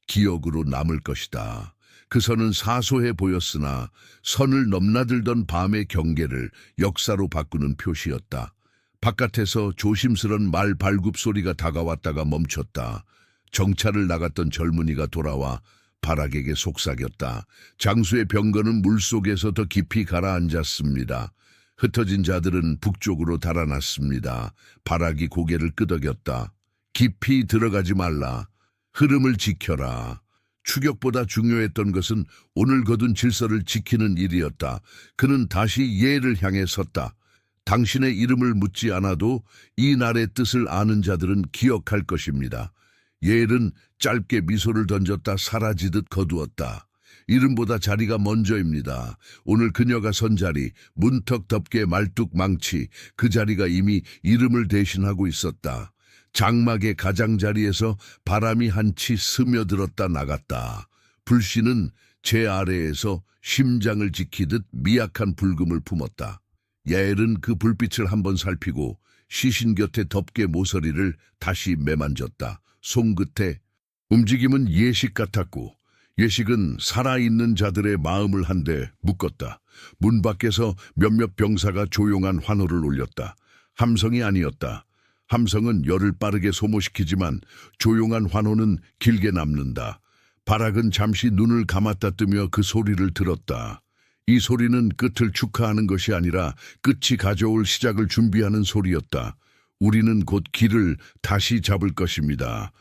기억으로 남을 것이다. 그 선은 사소해 보였으나 선을 넘나들던 밤의 경계를 역사로 바꾸는 표시였다. 바깥에서 조심스런 말 발굽 소리가 다가왔다가 멈췄다. 정찰을 나갔던 젊은이가 돌아와 바락에게 속삭였다. 장수의 병거는 물속에서 더 깊이 가라앉았습니다. 흩어진 자들은 북쪽으로 달아났습니다. 바락이 고개를 끄덕였다. 깊이 들어가지 말라. 흐름을 지켜라. 추격보다 중요했던 것은 오늘 거둔 질서를 지키는 일이었다. 그는 다시 예를 향해 섰다. 당신의 이름을 묻지 않아도 이 날의 뜻을 아는 자들은 기억할 것입니다. 예엘은 짧게 미소를 던졌다 사라지듯 거두었다. 이름보다 자리가 먼저입니다. 오늘 그녀가 선 자리, 문턱 덮개 말뚝 망치, 그 자리가 이미 이름을 대신하고 있었다. 장막의 가장자리에서 바람이 한치 스며들었다 나갔다. 불씨는 제 아래에서 심장을 지키듯 미약한 불금을 품었다. 야엘은 그 불빛을 한번 살피고 시신 곁에 덮개 모서리를 다시 매만졌다. 손끝에 움직임은 예식 같았고 예식은 살아있는 자들의 마음을 한데 묶었다. 문 밖에서 몇몇 병사가 조용한 환호를 올렸다. 함성이 아니었다. 함성은 열을 빠르게 소모시키지만 조용한 환호는 길게 남는다. 바락은 잠시 눈을 감았다 뜨며 그 소리를 들었다. 이 소리는 끝을 축하하는 것이 아니라 끝이 가져올 시작을 준비하는 소리였다. 우리는 곧 길을 다시 잡을 것입니다.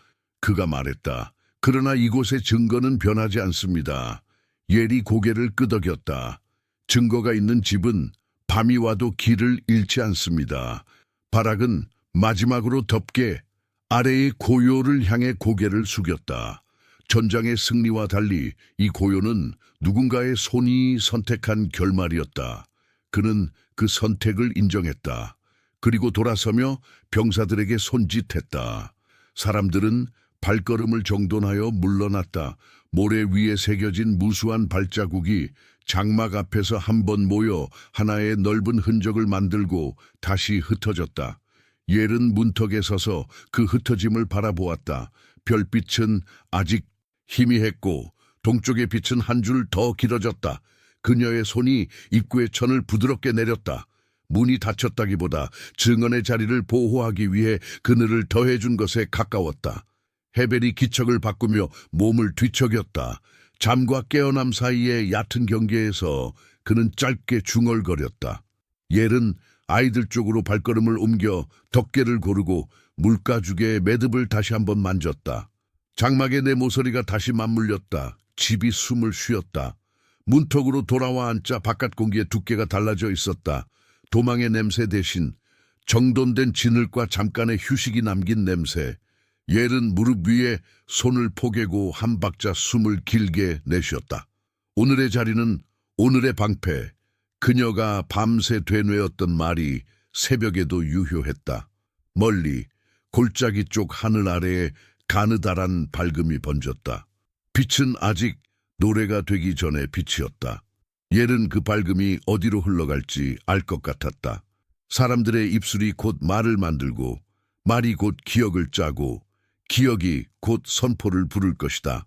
그가 말했다. 그러나 이곳의 증거는 변하지 않습니다. 예리 고개를 끄덕였다. 증거가 있는 집은 밤이 와도 길을 잃지 않습니다. 바락은 마지막으로 덮개 아래의 고요를 향해 고개를 숙였다. 전장의 승리와 달리 이 고요는 누군가의 손이 선택한 결말이었다. 그는 그 선택을 인정했다. 그리고 돌아서며 병사들에게 손짓했다. 사람들은 발걸음을 정돈하여 물러났다. 모래 위에 새겨진 무수한 발자국이 장막 앞에서 한 번 모여 하나의 넓은 흔적을 만들고 다시 흩어졌다. 옐은 문턱에 서서 그 흩어짐을 바라보았다. 별빛은 아직 희미했고 동쪽의 빛은 한 줄 더 길어졌다. 그녀의 손이 입구의 천을 부드럽게 내렸다. 문이 닫혔다기보다 증언의 자리를 보호하기 위해 그늘을 더해준 것에 가까웠다. 헤벨이 기척을 바꾸며 몸을 뒤척였다. 잠과 깨어남 사이의 얕은 경계에서 그는 짧게 중얼거렸다. 옐은 아이들 쪽으로 발걸음을 옮겨 덮개를 고르고 물가죽의 매듭을 다시 한번 만졌다. 장막에 내 모서리가 다시 맞물렸다. 집이 숨을 쉬었다. 문턱으로 돌아와 앉자 바깥 공기의 두께가 달라져 있었다. 도망의 냄새 대신 정돈된 진흙과 잠깐의 휴식이 남긴 냄새. 옐은 무릎 위에 손을 포개고 한 박자 숨을 길게 내쉬었다. 오늘의 자리는 오늘의 방패. 그녀가 밤새 되뇌었던 말이 새벽에도 유효했다. 멀리 골짜기 쪽 하늘 아래에 가느다란 밝음이 번졌다. 빛은 아직 노래가 되기 전에 빛이었다. 옐은 그 밝음이 어디로 흘러갈지 알 것 같았다. 사람들의 입술이 곧 말을 만들고 말이 곧 기억을 짜고 기억이 곧 선포를 부를 것이다.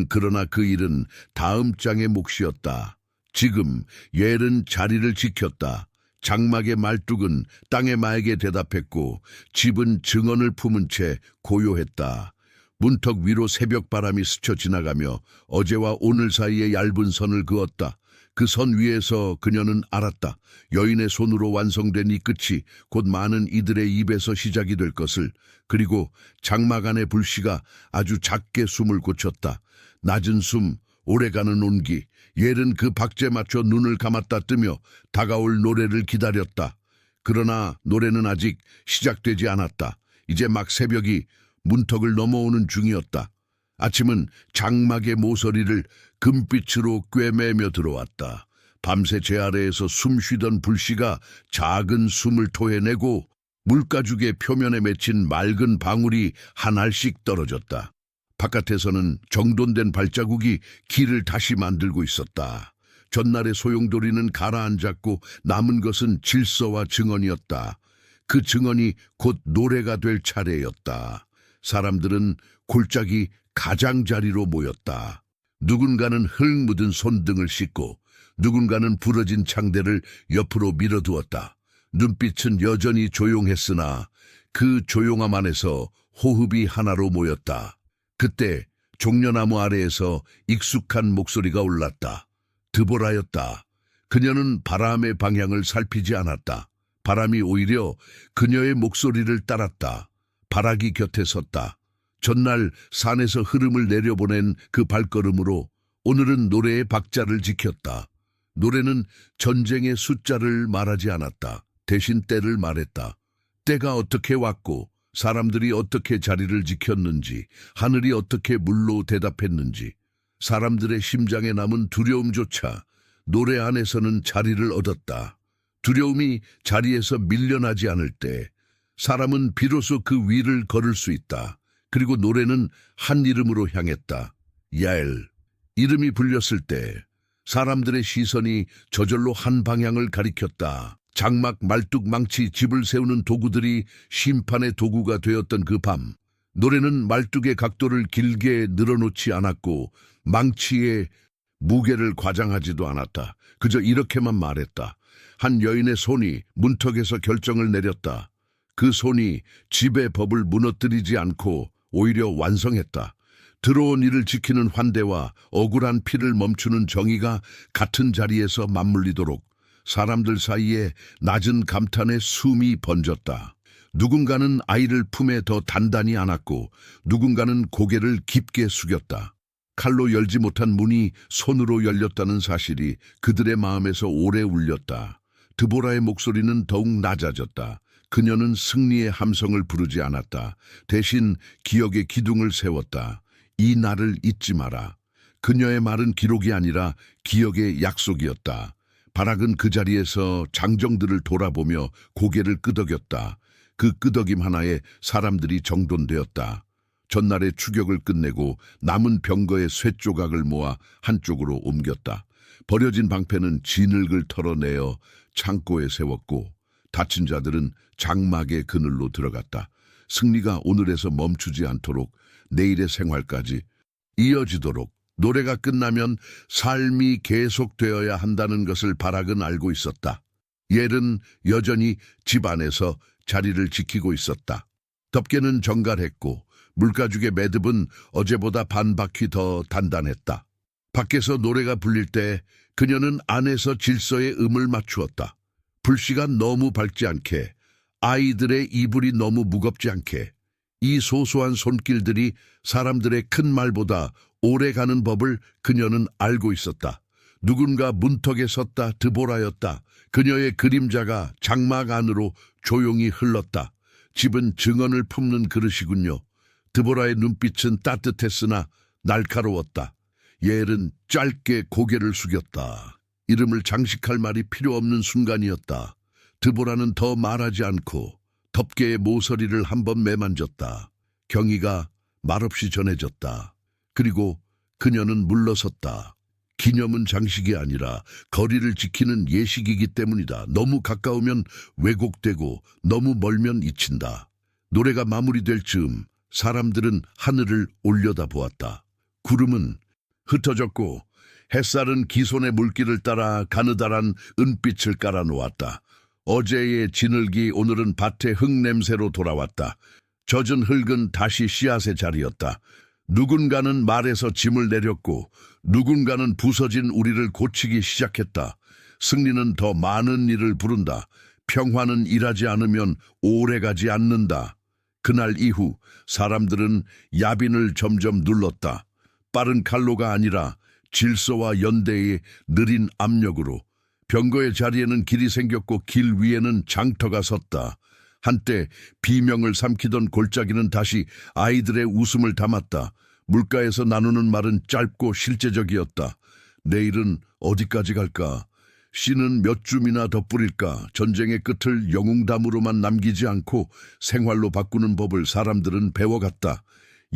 그러나 그 일은 다음 장의 몫이었다. 지금 옐은 자리를 지켰다. 장막의 말뚝은 땅의 말에게 대답했고 집은 증언을 품은 채 고요했다. 문턱 위로 새벽 바람이 스쳐 지나가며 어제와 오늘 사이에 얇은 선을 그었다. 그 선 위에서 그녀는 알았다. 여인의 손으로 완성된 이 끝이 곧 많은 이들의 입에서 시작이 될 것을. 그리고 장막 안의 불씨가 아주 작게 숨을 고쳤다. 낮은 숨, 오래가는 온기. 옐은 그 박자에 맞춰 눈을 감았다 뜨며 다가올 노래를 기다렸다. 그러나 노래는 아직 시작되지 않았다. 이제 막 새벽이 문턱을 넘어오는 중이었다. 아침은 장막의 모서리를 금빛으로 꿰매며 들어왔다. 밤새 제 아래에서 숨쉬던 불씨가 작은 숨을 토해내고 물가죽의 표면에 맺힌 맑은 방울이 한 알씩 떨어졌다. 바깥에서는 정돈된 발자국이 길을 다시 만들고 있었다. 전날의 소용돌이는 가라앉았고 남은 것은 질서와 증언이었다. 그 증언이 곧 노래가 될 차례였다. 사람들은 골짜기 가장자리로 모였다. 누군가는 흙 묻은 손등을 씻고 누군가는 부러진 창대를 옆으로 밀어두었다. 눈빛은 여전히 조용했으나 그 조용함 안에서 호흡이 하나로 모였다. 그때 종려나무 아래에서 익숙한 목소리가 올랐다. 드보라였다. 그녀는 바람의 방향을 살피지 않았다. 바람이 오히려 그녀의 목소리를 따랐다. 바라기 곁에 섰다. 전날 산에서 흐름을 내려보낸 그 발걸음으로 오늘은 노래의 박자를 지켰다. 노래는 전쟁의 숫자를 말하지 않았다. 대신 때를 말했다. 때가 어떻게 왔고 사람들이 어떻게 자리를 지켰는지, 하늘이 어떻게 물로 대답했는지, 사람들의 심장에 남은 두려움조차 노래 안에서는 자리를 얻었다. 두려움이 자리에서 밀려나지 않을 때 사람은 비로소 그 위를 걸을 수 있다. 그리고 노래는 한 이름으로 향했다. 야엘. 이름이 불렸을 때 사람들의 시선이 저절로 한 방향을 가리켰다. 장막, 말뚝, 망치, 집을 세우는 도구들이 심판의 도구가 되었던 그 밤, 노래는 말뚝의 각도를 길게 늘어놓지 않았고 망치의 무게를 과장하지도 않았다. 그저 이렇게만 말했다. 한 여인의 손이 문턱에서 결정을 내렸다. 그 손이 집의 법을 무너뜨리지 않고 오히려 완성했다. 들어온 이를 지키는 환대와 억울한 피를 멈추는 정의가 같은 자리에서 맞물리도록 사람들 사이에 낮은 감탄의 숨이 번졌다. 누군가는 아이를 품에 더 단단히 안았고 누군가는 고개를 깊게 숙였다. 칼로 열지 못한 문이 손으로 열렸다는 사실이 그들의 마음에서 오래 울렸다. 드보라의 목소리는 더욱 낮아졌다. 그녀는 승리의 함성을 부르지 않았다. 대신 기억의 기둥을 세웠다. 이 날을 잊지 마라. 그녀의 말은 기록이 아니라 기억의 약속이었다. 바락은 그 자리에서 장정들을 돌아보며 고개를 끄덕였다. 그 끄덕임 하나에 사람들이 정돈되었다. 전날의 추격을 끝내고 남은 병거의 쇠조각을 모아 한쪽으로 옮겼다. 버려진 방패는 진흙을 털어내어 창고에 세웠고 다친 자들은 장막의 그늘로 들어갔다. 승리가 오늘에서 멈추지 않도록 내일의 생활까지 이어지도록 노래가 끝나면 삶이 계속되어야 한다는 것을 바락은 알고 있었다. 옐은 여전히 집 안에서 자리를 지키고 있었다. 덮개는 정갈했고 물가죽의 매듭은 어제보다 반 바퀴 더 단단했다. 밖에서 노래가 불릴 때 그녀는 안에서 질서에 음을 맞추었다. 불씨가 너무 밝지 않게, 아이들의 이불이 너무 무겁지 않게, 이 소소한 손길들이 사람들의 큰 말보다 오래 가는 법을 그녀는 알고 있었다. 누군가 문턱에 섰다. 드보라였다. 그녀의 그림자가 장막 안으로 조용히 흘렀다. 집은 증언을 품는 그릇이군요. 드보라의 눈빛은 따뜻했으나 날카로웠다. 옐은 짧게 고개를 숙였다. 이름을 장식할 말이 필요 없는 순간이었다. 드보라는 더 말하지 않고 덮개의 모서리를 한번 매만졌다. 경의가 말없이 전해졌다. 그리고 그녀는 물러섰다. 기념은 장식이 아니라 거리를 지키는 예식이기 때문이다. 너무 가까우면 왜곡되고 너무 멀면 잊힌다. 노래가 마무리될 즈음 사람들은 하늘을 올려다보았다. 구름은 흩어졌고 햇살은 기손의 물길을 따라 가느다란 은빛을 깔아놓았다. 어제의 진흙이 오늘은 밭의 흙냄새로 돌아왔다. 젖은 흙은 다시 씨앗의 자리였다. 누군가는 말에서 짐을 내렸고 누군가는 부서진 우리를 고치기 시작했다. 승리는 더 많은 일을 부른다. 평화는 일하지 않으면 오래가지 않는다. 그날 이후 사람들은 야빈을 점점 눌렀다. 빠른 칼로가 아니라 질서와 연대의 느린 압력으로. 병거의 자리에는 길이 생겼고 길 위에는 장터가 섰다. 한때 비명을 삼키던 골짜기는 다시 아이들의 웃음을 담았다. 물가에서 나누는 말은 짧고 실제적이었다. 내일은 어디까지 갈까? 씨는 몇 줌이나 더 뿌릴까? 전쟁의 끝을 영웅담으로만 남기지 않고 생활로 바꾸는 법을 사람들은 배워갔다.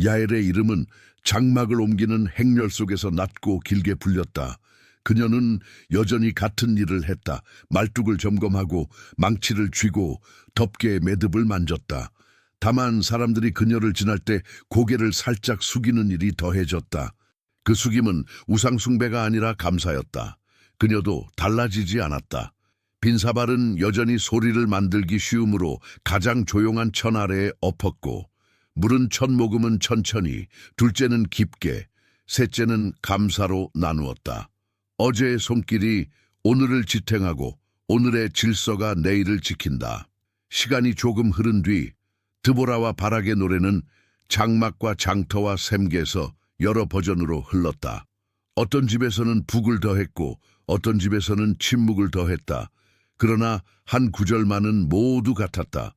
야엘의 이름은 장막을 옮기는 행렬 속에서 낮고 길게 불렸다. 그녀는 여전히 같은 일을 했다. 말뚝을 점검하고 망치를 쥐고 덮개의 매듭을 만졌다. 다만 사람들이 그녀를 지날 때 고개를 살짝 숙이는 일이 더해졌다. 그 숙임은 우상숭배가 아니라 감사였다. 그녀도 달라지지 않았다. 빈사발은 여전히 소리를 만들기 쉬우므로 가장 조용한 천 아래에 엎었고 물은 첫 모금은 천천히, 둘째는 깊게, 셋째는 감사로 나누었다. 어제의 손길이 오늘을 지탱하고 오늘의 질서가 내일을 지킨다. 시간이 조금 흐른 뒤 드보라와 바락의 노래는 장막과 장터와 샘계에서 여러 버전으로 흘렀다. 어떤 집에서는 북을 더했고 어떤 집에서는 침묵을 더했다. 그러나 한 구절만은 모두 같았다.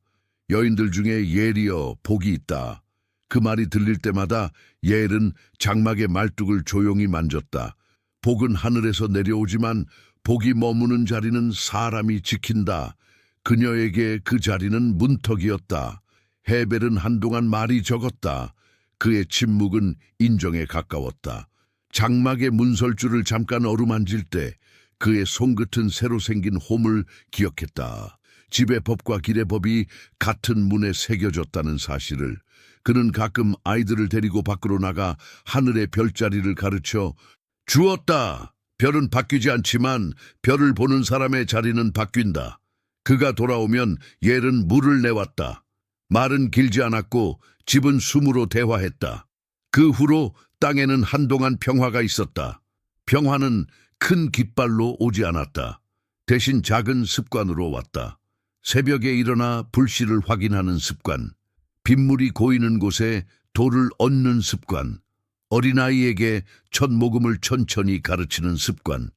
여인들 중에 옐이여 복이 있다. 그 말이 들릴 때마다 옐은 장막의 말뚝을 조용히 만졌다. 복은 하늘에서 내려오지만 복이 머무는 자리는 사람이 지킨다. 그녀에게 그 자리는 문턱이었다. 헤벨은 한동안 말이 적었다. 그의 침묵은 인정에 가까웠다. 장막의 문설주를 잠깐 어루만질 때 그의 손끝은 새로 생긴 홈을 기억했다. 집의 법과 길의 법이 같은 문에 새겨졌다는 사실을. 그는 가끔 아이들을 데리고 밖으로 나가 하늘의 별자리를 가르쳐 주었다. 별은 바뀌지 않지만 별을 보는 사람의 자리는 바뀐다. 그가 돌아오면 옐은 물을 내왔다. 말은 길지 않았고 집은 숨으로 대화했다. 그 후로 땅에는 한동안 평화가 있었다. 평화는 큰 깃발로 오지 않았다. 대신 작은 습관으로 왔다. 새벽에 일어나 불씨를 확인하는 습관, 빗물이 고이는 곳에 돌을 얹는 습관, 어린아이에게 첫 모금을 천천히 가르치는 습관.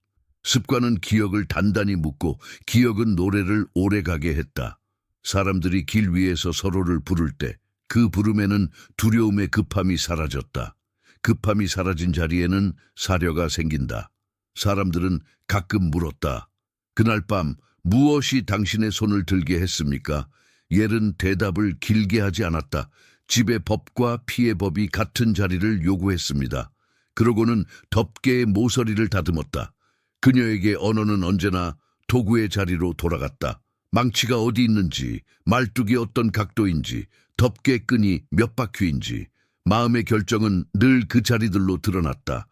습관은 기억을 단단히 묶고 기억은 노래를 오래가게 했다. 사람들이 길 위에서 서로를 부를 때 그 부름에는 두려움의 급함이 사라졌다. 급함이 사라진 자리에는 사려가 생긴다. 사람들은 가끔 물었다. 그날 밤 무엇이 당신의 손을 들게 했습니까? 옐은 대답을 길게 하지 않았다. 집의 법과 피의 법이 같은 자리를 요구했습니다. 그러고는 덮개의 모서리를 다듬었다. 그녀에게 언어는 언제나 도구의 자리로 돌아갔다. 망치가 어디 있는지, 말뚝이 어떤 각도인지, 덮개 끈이 몇 바퀴인지, 마음의 결정은 늘 그 자리들로 드러났다.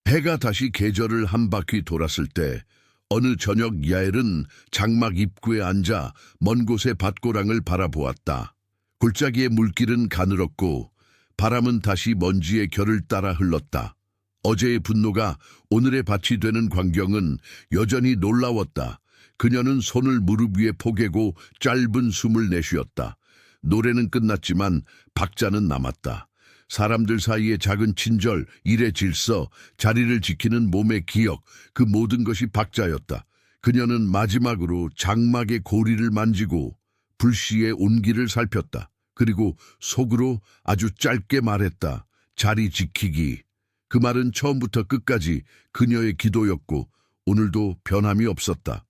해가 다시 계절을 한 바퀴 돌았을 때 어느 저녁 야엘은 장막 입구에 앉아 먼 곳의 밭고랑을 바라보았다. 골짜기의 물길은 가늘었고 바람은 다시 먼지의 결을 따라 흘렀다. 어제의 분노가 오늘의 밭이 되는 광경은 여전히 놀라웠다. 그녀는 손을 무릎 위에 포개고 짧은 숨을 내쉬었다. 노래는 끝났지만 박자는 남았다. 사람들 사이의 작은 친절, 일의 질서, 자리를 지키는 몸의 기억, 그 모든 것이 박자였다. 그녀는 마지막으로 장막의 고리를 만지고 불씨의 온기를 살폈다. 그리고 속으로 아주 짧게 말했다. 자리 지키기. 그 말은 처음부터 끝까지 그녀의 기도였고 오늘도 변함이 없었다.